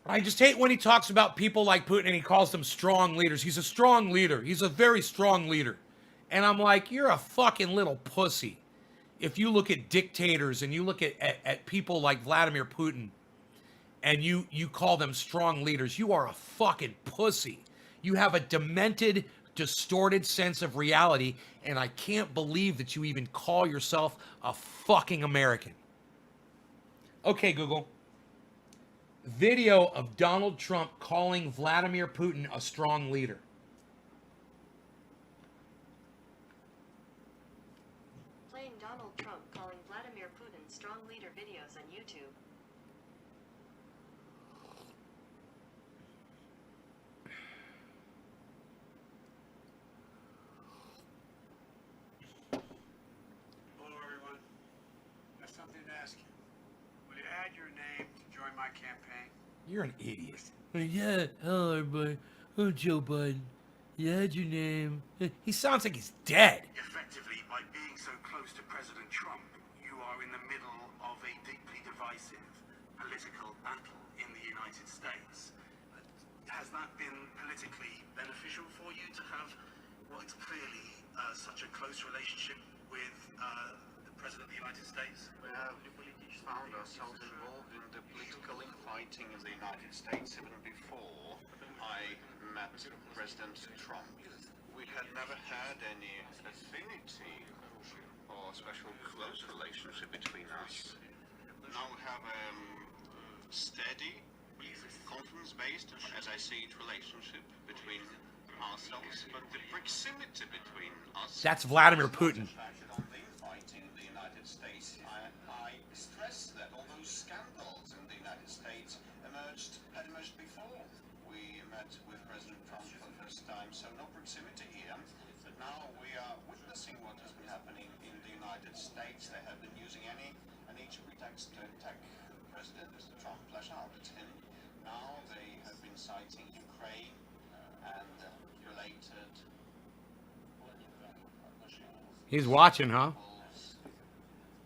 I just hate when he talks about people like Putin and he calls them strong leaders. He's a strong leader. He's a very strong leader. And I'm like, you're a fucking little pussy. If you look at dictators and you look at people like Vladimir Putin and you call them strong leaders, you are a fucking pussy. You have a demented, distorted sense of reality, and I can't believe that you even call yourself a fucking American. Okay, Google. Video of Donald Trump calling Vladimir Putin a strong leader. Playing Donald Trump calling Vladimir Putin strong leader videos on YouTube. Hello, everyone. I have something to ask you. Will you add your name to join my campaign? You're an idiot. Yeah, hello everybody. I'm Joe Biden. You had your name. He sounds like he's dead. Effectively, by being so close to President Trump, you are in the middle of a deeply divisive political battle in the United States. Has that been politically beneficial for you to have what is clearly such a close relationship with the President of the United States? We have found ourselves involved in the political infighting in the United States even before I met President Trump. We had never had any affinity or special close relationship between us. Now we have a steady, confidence-based, as I see it, relationship between ourselves, but the proximity between us... That's Vladimir Putin. ...on the infighting in the United States. I stress that all those scandals in the United States had emerged before we met with President Trump for the first time, so no proximity here. But now we are witnessing what has been happening in the United States. They have been using any and each pretext to attack President Trump, lash out at him. Now they have been citing Ukraine and related... He's watching, huh?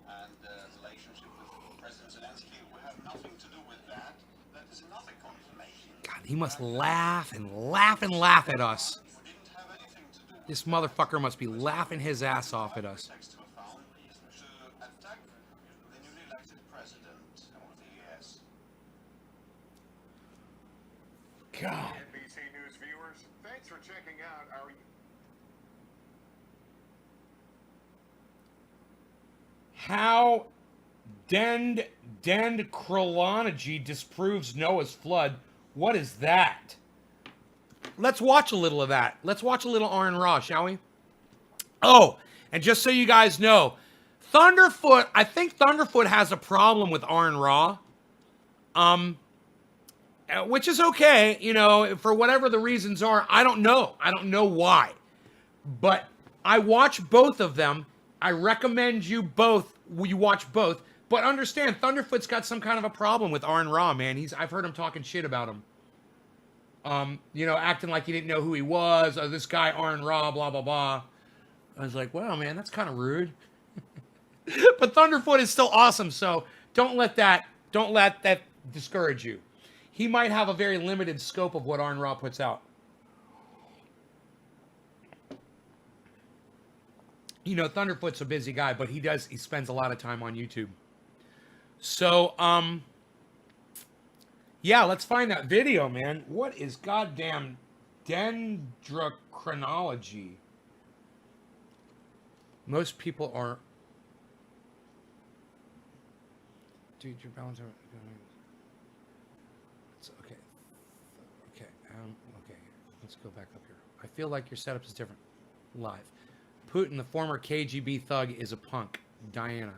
And relationship with President Zelensky, we have nothing to do with that. That is another confirmation. God, he must laugh and laugh and laugh at us. We didn't have anything to do with This motherfucker must be laughing his ass off at us. text we found to attack the newly elected president God. NBC News viewers, thanks for checking out our... How dendrology disproves Noah's flood. What is that? Let's watch a little of that. Let's watch a little Aaron Ra, shall we? Oh, and just so you guys know, Thunderfoot, I think Thunderfoot has a problem with Aaron Ra. Which is okay, you know, for whatever the reasons are. I don't know. I don't know why. But I watch both of them. I recommend you watch both. But understand, Thunderfoot's got some kind of a problem with Aaron Ra, man. I've heard him talking shit about him. You know, acting like he didn't know who he was. Oh, this guy, Aaron Ra, blah, blah, blah. I was like, wow, man, that's kind of rude. But Thunderfoot is still awesome, so don't let that discourage you. He might have a very limited scope of what Aaron Ra puts out. You know, Thunderfoot's a busy guy, but he spends a lot of time on YouTube. So, yeah, let's find that video, man. What is goddamn dendrochronology? Most people are... Dude, your balance... Okay. Okay. Let's go back up here. I feel like your setup is different. Live. Putin, the former KGB thug, is a punk. Diana.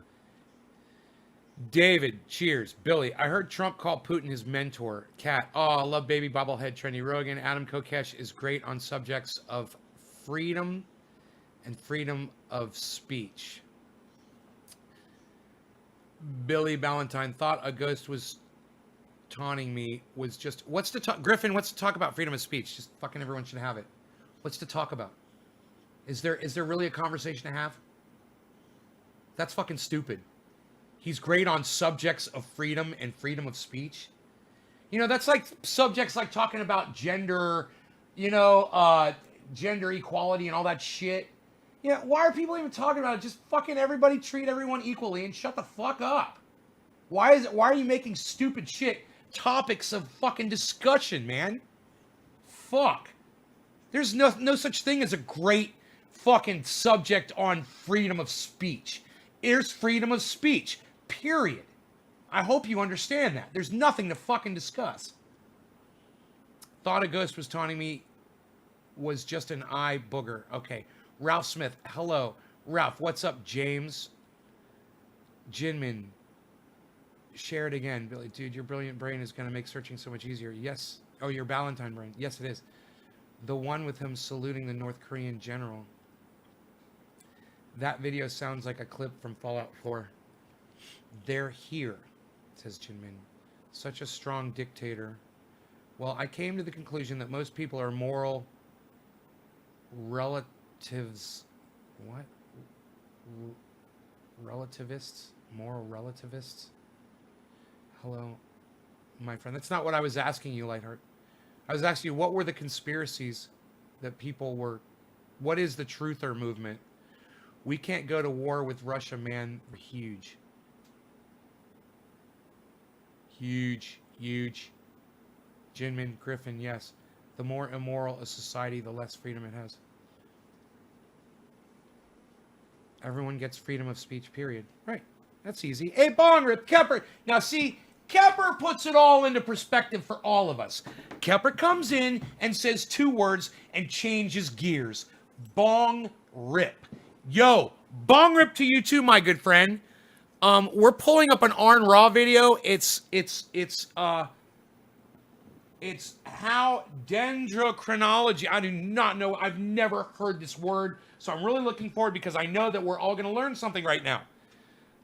David, cheers. Billy, I heard Trump call Putin his mentor. Kat, oh, I love baby bobblehead Trendy Rogan. Adam Kokesh is great on subjects of freedom and freedom of speech. Billy Ballantyne thought a ghost was taunting me was just... Griffin, what's to talk about freedom of speech? Just fucking everyone should have it. What's to talk about? Is there really a conversation to have? That's fucking stupid. He's great on subjects of freedom and freedom of speech. You know, that's like subjects like talking about gender, you know, gender equality and all that shit. Yeah, why are people even talking about it? Just fucking everybody treat everyone equally and shut the fuck up. Why are you making stupid shit topics of fucking discussion, man? Fuck. There's no such thing as a great fucking subject on freedom of speech. There's freedom of speech, period. I hope you understand that. There's nothing to fucking discuss. Thought a ghost was taunting me was just an eye booger. Okay. Ralph Smith, hello. Ralph, what's up, James? Jinmin, share it again. Billy, dude, your brilliant brain is going to make searching so much easier. Yes. Oh, your Valentine brain. Yes, it is. The one with him saluting the North Korean general. That video sounds like a clip from Fallout 4. They're here, says Jinmin. Such a strong dictator. Well, I came to the conclusion that most people are moral relatives. What? Relativists? Moral relativists? Hello, my friend. That's not what I was asking you, Lightheart. I was asking you, what were the conspiracies that people were... What is the truther movement? We can't go to war with Russia, man. We're huge. Huge. Jinmin, Griffin, yes. The more immoral a society, the less freedom it has. Everyone gets freedom of speech, period. Right. That's easy. Hey, Bong Rip, Kepper. Now, see, Kepper puts it all into perspective for all of us. Kepper comes in and says two words and changes gears. Bong Rip. Yo, Bong Rip to you too, my good friend. We're pulling up an Aaron Ra video. It's how dendrochronology. I do not know. I've never heard this word. So I'm really looking forward because I know that we're all going to learn something right now.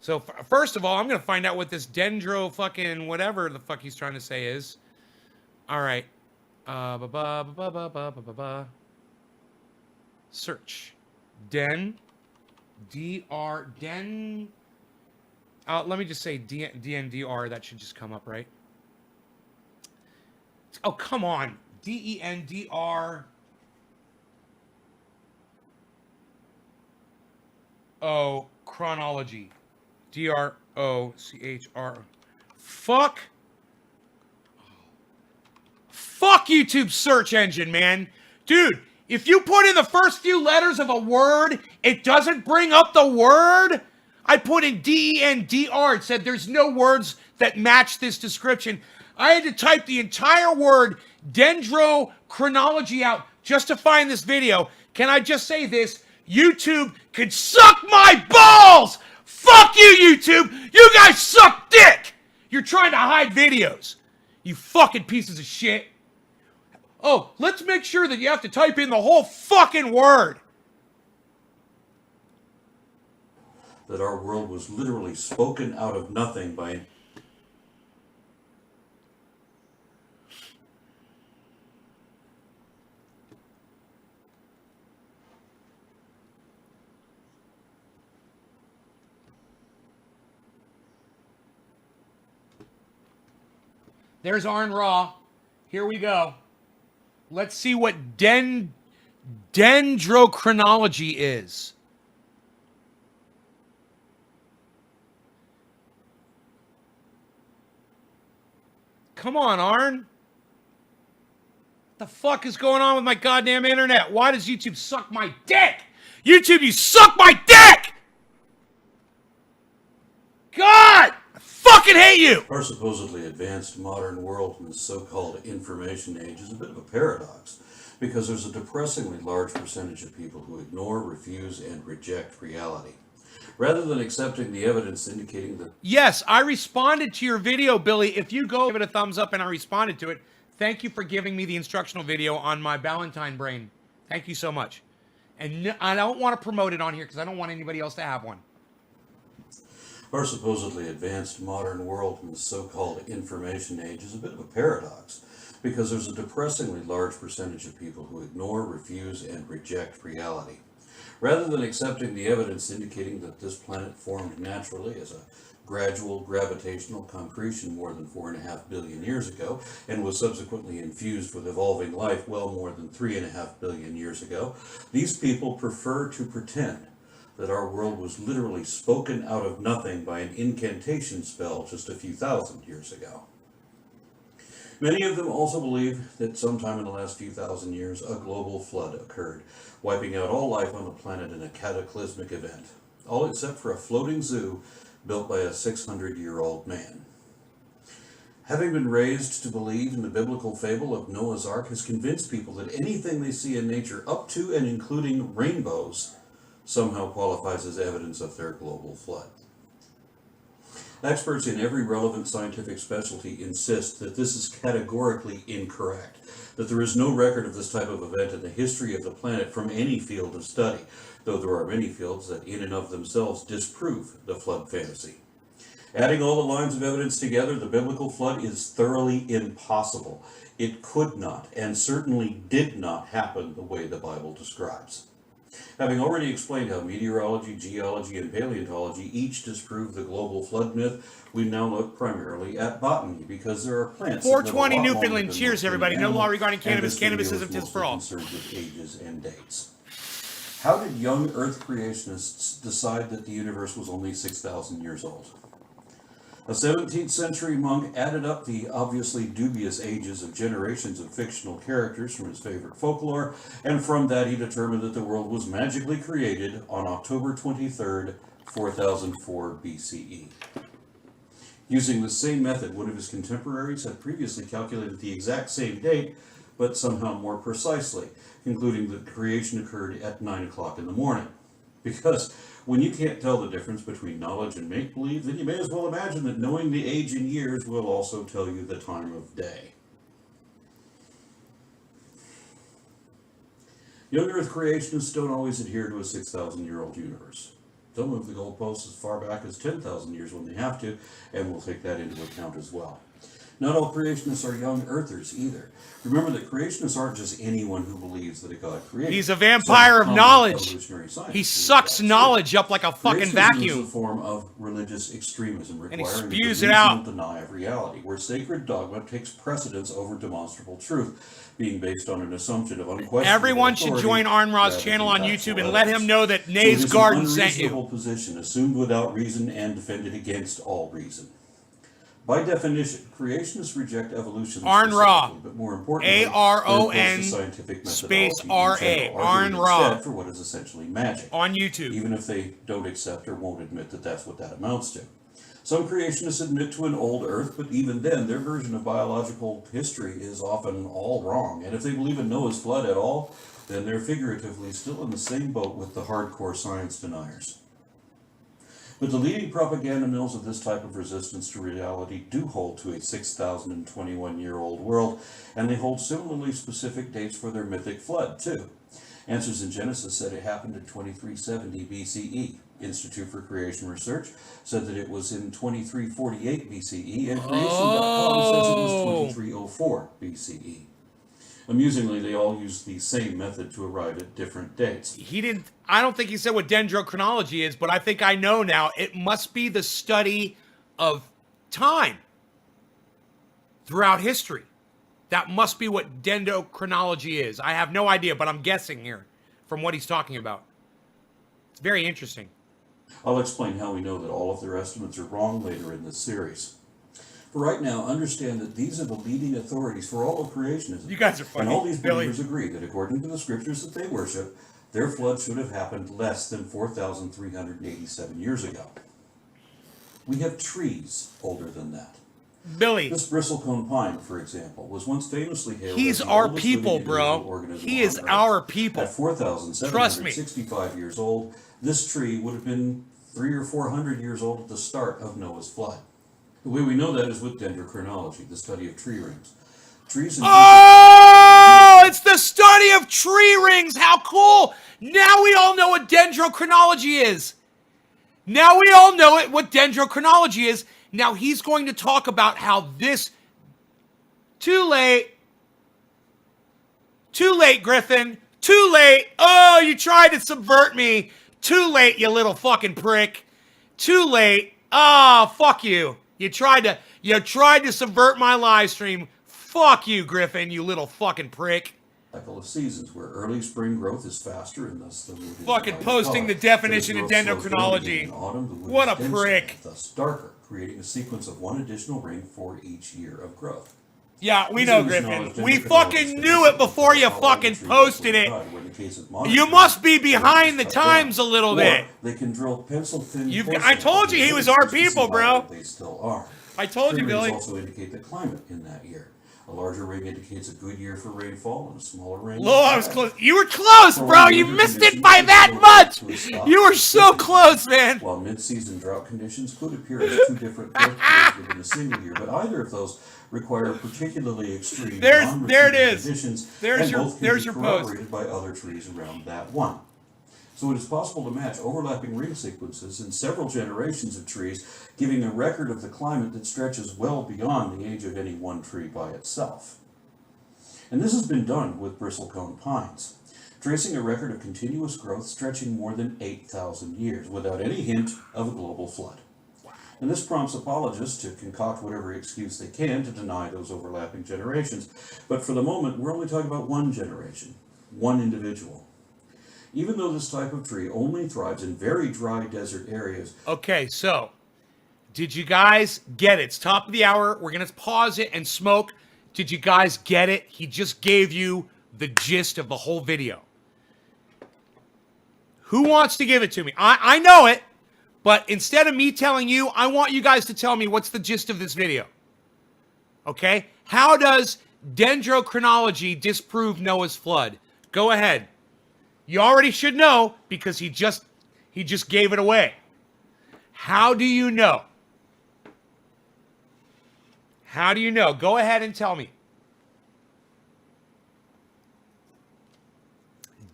So first of all, I'm going to find out what this dendro fucking whatever the fuck he's trying to say is. All right. Search. Den. D-R. Den. Let me just say D-N-D-R. That should just come up, right? Oh, come on. D-E-N-D-R. Oh, chronology. D-R-O-C-H-R. Fuck. Fuck YouTube's search engine, man. Dude, if you put in the first few letters of a word, it doesn't bring up the word. I put in DENDR. It said there's no words that match this description. I had to type the entire word dendrochronology out just to find this video. Can I just say this? YouTube could suck my balls! Fuck you, YouTube! You guys suck dick! You're trying to hide videos. You fucking pieces of shit. Oh, let's make sure that you have to type in the whole fucking word. That our world was literally spoken out of nothing by... There's Arn Raw. Here we go. Let's see what dendrochronology is. Come on, Arn. What the fuck is going on with my goddamn internet? Why does YouTube suck my dick? YouTube, you suck my dick! God! I fucking hate you! Our supposedly advanced modern world in the so-called information age is a bit of a paradox, because there's a depressingly large percentage of people who ignore, refuse, and reject reality. Rather than accepting the evidence indicating that... Yes, I responded to your video, Billy. If you go give it a thumbs up and I responded to it, thank you for giving me the instructional video on my Valentine brain. Thank you so much. And I don't want to promote it on here because I don't want anybody else to have one. Our supposedly advanced modern world in the so-called information age is a bit of a paradox, because there's a depressingly large percentage of people who ignore, refuse, and reject reality. Rather than accepting the evidence indicating that this planet formed naturally as a gradual gravitational concretion more than 4.5 billion years ago, and was subsequently infused with evolving life well more than 3.5 billion years ago, these people prefer to pretend that our world was literally spoken out of nothing by an incantation spell just a few thousand years ago. Many of them also believe that sometime in the last few thousand years, a global flood occurred, wiping out all life on the planet in a cataclysmic event, all except for a floating zoo built by a 600-year-old man. Having been raised to believe in the biblical fable of Noah's Ark has convinced people that anything they see in nature, up to and including rainbows, somehow qualifies as evidence of their global flood. Experts in every relevant scientific specialty insist that this is categorically incorrect, that there is no record of this type of event in the history of the planet from any field of study, though there are many fields that in and of themselves disprove the flood fantasy. Adding all the lines of evidence together, the biblical flood is thoroughly impossible. It could not, and certainly did not happen the way the Bible describes. Having already explained how meteorology, geology, and paleontology each disprove the global flood myth, we now look primarily at botany, because there are plants... 420 Newfoundland. Cheers, everybody. No law regarding cannabis. Cannabis is a tis for all. Concerned with ages and dates. How did young Earth creationists decide that the universe was only 6,000 years old? A 17th century monk added up the obviously dubious ages of generations of fictional characters from his favorite folklore, and from that he determined that the world was magically created on October 23rd, 4004 BCE. Using the same method, one of his contemporaries had previously calculated the exact same date, but somehow more precisely, concluding that creation occurred at 9 o'clock in the morning. Because when you can't tell the difference between knowledge and make-believe, then you may as well imagine that knowing the age in years will also tell you the time of day. Young Earth creationists don't always adhere to a 6,000-year-old universe. They'll move the goalposts as far back as 10,000 years when they have to, and we'll take that into account as well. Not all creationists are young earthers either. Remember that creationists aren't just anyone who believes that a god created. He's a vampire of knowledge. He sucks sucks knowledge up like a fucking vacuum. Is a form of religious extremism And he requiring spews the it out. reasonable deny of reality, where sacred dogma takes precedence over demonstrable truth, being based on an assumption of unquestionable Everyone should authority join Arn Ra's rather channel than on factual YouTube and let him evidence. know that So Nays it is Garden an sent you. unreasonable position assumed without reason and defended against all reason. By definition, creationists reject evolution Arn Ra. specifically, but more importantly, ARON they oppose the scientific space methodology in RA. general, Arn arguing Ra. instead for what is essentially magic, On YouTube. even if they don't accept or won't admit that that's what that amounts to. Some creationists admit to an old Earth, but even then, their version of biological history is often all wrong. And if they believe in Noah's flood at all, then they're figuratively still in the same boat with the hardcore science deniers. But the leading propaganda mills of this type of resistance to reality do hold to a 6,021-year-old world, and they hold similarly specific dates for their mythic flood, too. Answers in Genesis said it happened in 2370 BCE. Institute for Creation Research said that it was in 2348 BCE, and Creation.com says it was 2304 BCE. Amusingly, they all use the same method to arrive at different dates. I don't think he said what dendrochronology is, but I think I know now. It must be the study of time throughout history. That must be what dendrochronology is. I have no idea, but I'm guessing here from what he's talking about. It's very interesting. I'll explain how we know that all of their estimates are wrong later in this series. For right now, understand that these are the leading authorities for all of creationism. You guys are funny. And all these Billy. believers agree that according to the scriptures that they worship, their flood should have happened less than 4,387 years ago. We have trees older than that. Billy. This bristlecone pine, for example, was once famously hailed He's as the our oldest people, living bro. individual organism He on is Earth. our people. At 4,765 years old, this tree would have been 300 or 400 years old at the start of Noah's flood. The way we know that is with dendrochronology, the study of tree rings. Trees and Oh, it's the study of tree rings. How cool. Now we all know what dendrochronology is. Now we all know what dendrochronology is. Now he's going to talk about how this... Too late. Too late, Griffin. Too late. Oh, you tried to subvert me. Too late, you little fucking prick. Too late. Oh, fuck you. You tried to subvert my live stream. Fuck you, Griffin, you little fucking prick. cycle of seasons, where early spring growth is faster and thus the wood is Fucking lighter posting color. the definition But of as growth slows down dendrochronology. again in autumn, the wood What is a denser prick. and thus darker, creating a sequence of one additional ring for each year of growth. Yeah, we These know, are Griffin. knowledge We dendrochronology fucking knew it statistics before you about how fucking the tree posted was it. cut, where in the case of modern You trees, must be the behind the branches cut times a down. little Or bit. they can drill pencil-thin I porcelain told you he was our to see people, how bro. old they still are. I told you, Tree rings Billy. also indicate the climate in that year. A larger ring indicates a good year for rainfall, and a smaller ring. Oh, I was close. You were close, For bro. when You winter missed it conditions by could that slow much. to a stop You were in so 50 close, man. While mid-season drought conditions could appear as two different growth periods within a single year, but either of those require particularly extreme There it non-receiving is. conditions, There's and your- both can there's be your post. corroborated by other trees around that one. So it is possible to match overlapping ring sequences in several generations of trees, giving a record of the climate that stretches well beyond the age of any one tree by itself. And this has been done with bristlecone pines, tracing a record of continuous growth stretching more than 8,000 years without any hint of a global flood. And this prompts apologists to concoct whatever excuse they can to deny those overlapping generations. But for the moment, we're only talking about one generation, one individual. Even though this type of tree only thrives in very dry desert areas. Okay, so did you guys get it? It's top of the hour. We're going to pause it and smoke. Did you guys get it? He just gave you the gist of the whole video. Who wants to give it to me? I know it, but instead of me telling you, I want you guys to tell me what's the gist of this video. Okay? How does dendrochronology disprove Noah's flood? Go ahead. You already should know because he just gave it away. How do you know? How do you know? Go ahead and tell me.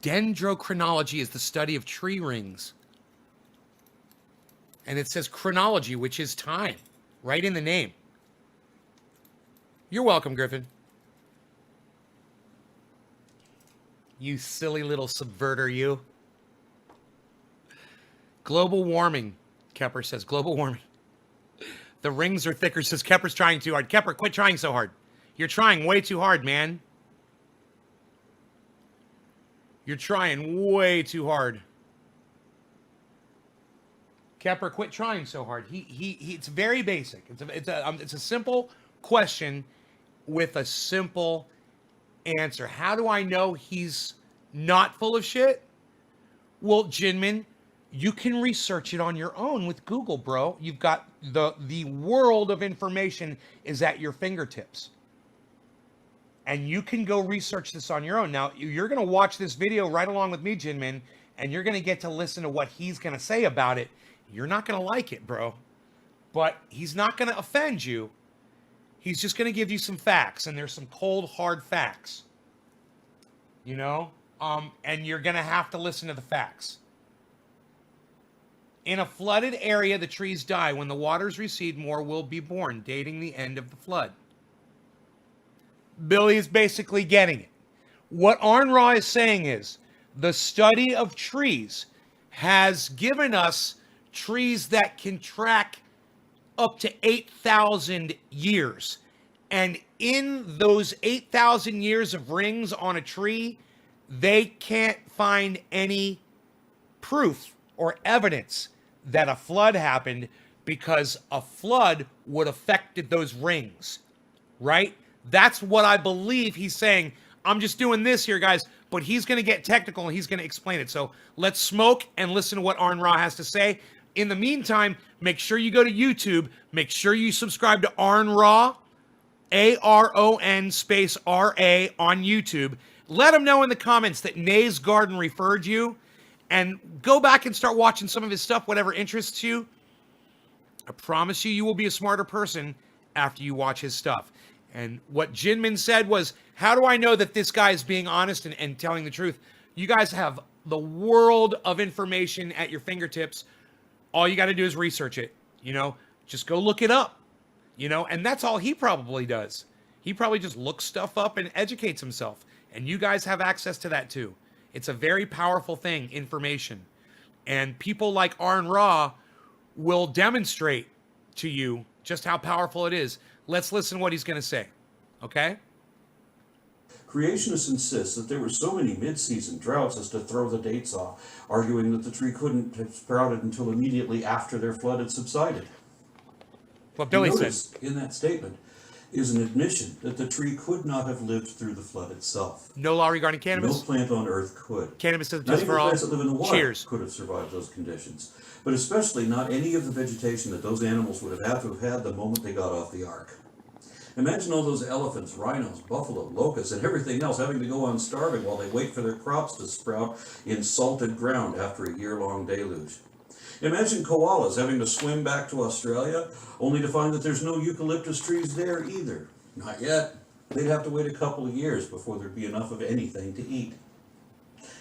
Dendrochronology is the study of tree rings. And it says chronology, which is time, right in the name. You're welcome, Griffin. You silly little subverter, you. Global warming, Kepper says. Global warming. The rings are thicker, says Kepper's trying too hard. Kepper, quit trying so hard. You're trying way too hard, man. You're trying way too hard. Kepper, quit trying so hard. It's very basic. It's a simple question with a simple answer. How do I know he's not full of shit? Well, Jinmin, you can research it on your own with Google, bro. You've got the world of information is at your fingertips. And you can go research this on your own. Now, you're going to watch this video right along with me, Jinmin, and you're going to get to listen to what he's going to say about it. You're not going to like it, bro. But he's not going to offend you. He's just going to give you some facts, and there's some cold, hard facts. You know? And you're going to have to listen to the facts. In a flooded area, the trees die. When the waters recede, more will be born, dating the end of the flood. Billy is basically getting it. What Arn Ra is saying is, the study of trees has given us trees that can track up to 8,000 years. And in those 8,000 years of rings on a tree, they can't find any proof or evidence that a flood happened because a flood would have affected those rings, right? That's what I believe he's saying. I'm just doing this here, guys, but he's going to get technical and he's going to explain it. So let's smoke and listen to what Arn Ra has to say. In the meantime, make sure you go to YouTube. Make sure you subscribe to Arn Ra, A-R-O-N space R-A on YouTube. Let him know in the comments that Nay's Garden referred you, and go back and start watching some of his stuff, whatever interests you. I promise you, you will be a smarter person after you watch his stuff. And what Jinmin said was, how do I know that this guy is being honest and telling the truth? You guys have the world of information at your fingertips. All you got to do is research it. You know, just go look it up. You know, and that's all he probably does. He probably just looks stuff up and educates himself. And you guys have access to that too. It's a very powerful thing, information. And people like Arn Ra will demonstrate to you just how powerful it is. Let's listen to what he's going to say. Okay? Creationists insist that there were so many mid-season droughts as to throw the dates off, arguing that the tree couldn't have sprouted until immediately after their flood had subsided. What Billy said. In that statement is an admission that the tree could not have lived through the flood itself. No law regarding cannabis. No plant on Earth could. Cannabis is Not just even for all. plants that live in the wild Cheers. could have survived those conditions. But especially not any of the vegetation that those animals would have had to have had the moment they got off the ark. Imagine all those elephants, rhinos, buffalo, locusts, and everything else having to go on starving while they wait for their crops to sprout in salted ground after a year-long deluge. Imagine koalas having to swim back to Australia only to find that there's no eucalyptus trees there either. Not yet. They'd have to wait a couple of years before there'd be enough of anything to eat.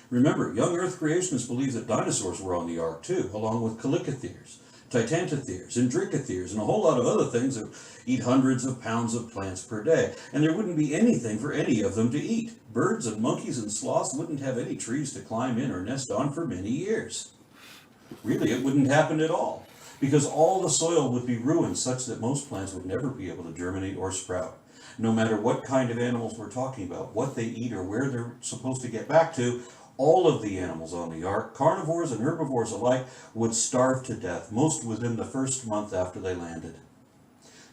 Remember, young Earth creationists believe that dinosaurs were on the ark too, along with chalicotheres, titantotheres, and dricotheres, and a whole lot of other things that eat hundreds of pounds of plants per day. And there wouldn't be anything for any of them to eat. Birds and monkeys and sloths wouldn't have any trees to climb in or nest on for many years. Really, it wouldn't happen at all, because all the soil would be ruined such that most plants would never be able to germinate or sprout. No matter what kind of animals we're talking about, what they eat or where they're supposed to get back to, all of the animals on the ark, carnivores and herbivores alike, would starve to death, most within the first month after they landed.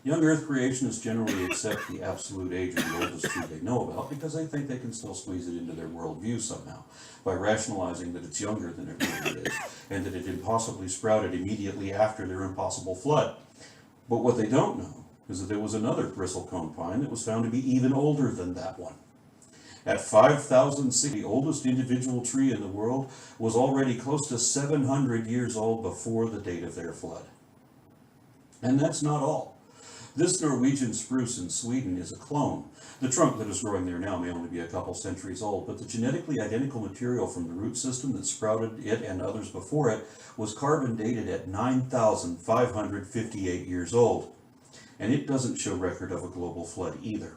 Young Earth creationists generally accept the absolute age of the oldest tree they know about because they think they can still squeeze it into their worldview somehow by rationalizing that it's younger than it really is and that it impossibly sprouted immediately after their impossible flood. But what they don't know is that there was another bristlecone pine that was found to be even older than that one. At 5,006, the oldest individual tree in the world was already close to 700 years old before the date of their flood. And that's not all. This Norwegian spruce in Sweden is a clone. The trunk that is growing there now may only be a couple centuries old, but the genetically identical material from the root system that sprouted it and others before it was carbon dated at 9,558 years old. And it doesn't show record of a global flood either.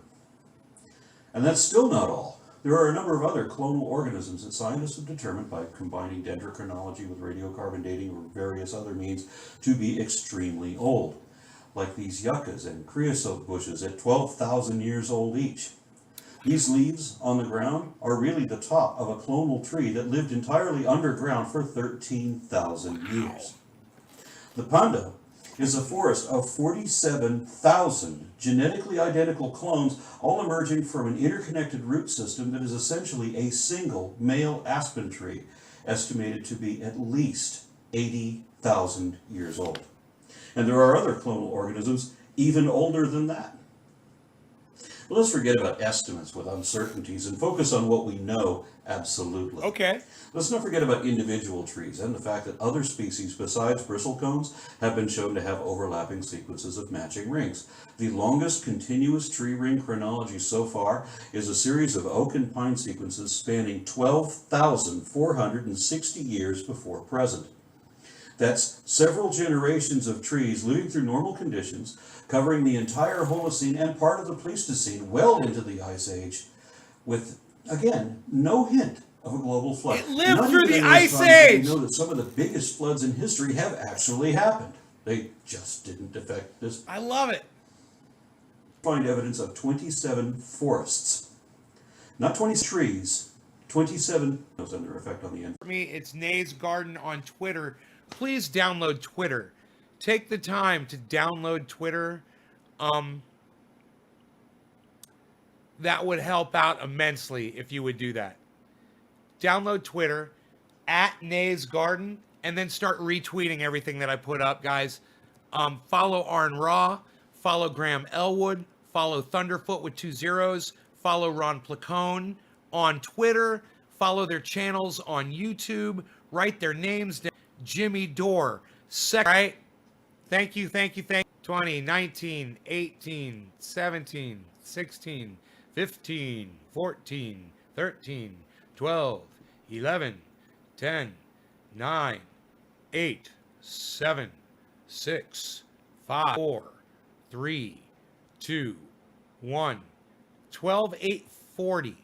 And that's still not all. There are a number of other clonal organisms that scientists have determined by combining dendrochronology with radiocarbon dating or various other means to be extremely old, like these yuccas and creosote bushes at 12,000 years old each. These leaves on the ground are really the top of a clonal tree that lived entirely underground for 13,000 years. The panda is a forest of 47,000 genetically identical clones, all emerging from an interconnected root system that is essentially a single male aspen tree, estimated to be at least 80,000 years old. And there are other clonal organisms even older than that. But let's forget about estimates with uncertainties and focus on what we know absolutely. Okay. Let's not forget about individual trees and the fact that other species besides bristlecones have been shown to have overlapping sequences of matching rings. The longest continuous tree ring chronology so far is a series of oak and pine sequences spanning 12,460 years before present. That's several generations of trees living through normal conditions, covering the entire Holocene and part of the Pleistocene well into the Ice Age, with, again, no hint of a global flood. It lived Not through even the in those Ice times that Age! We know that some of the biggest floods in history have actually happened. They just didn't affect this. I love it. Find evidence of 27 forests. Not 20 trees, 27 under effect on the end. For me, it's Nays Garden on Twitter. Please download Twitter. Take the time to download Twitter. That would help out immensely if you would do that. Download Twitter at Nays Garden and then start retweeting everything that I put up, guys. Follow Arn Raw, follow Graham Elwood, follow Thunderfoot with 2 zeros, follow Ron Placone on Twitter, follow their channels on YouTube, write their names down. Jimmy Dore, right? Thank you. 20, 19, 18, 17, 16, 15, 14, 13, 12, 11, 10, 9, 8, 7, 6, 5, 4, 3, 2, 1, 12, 8, 40.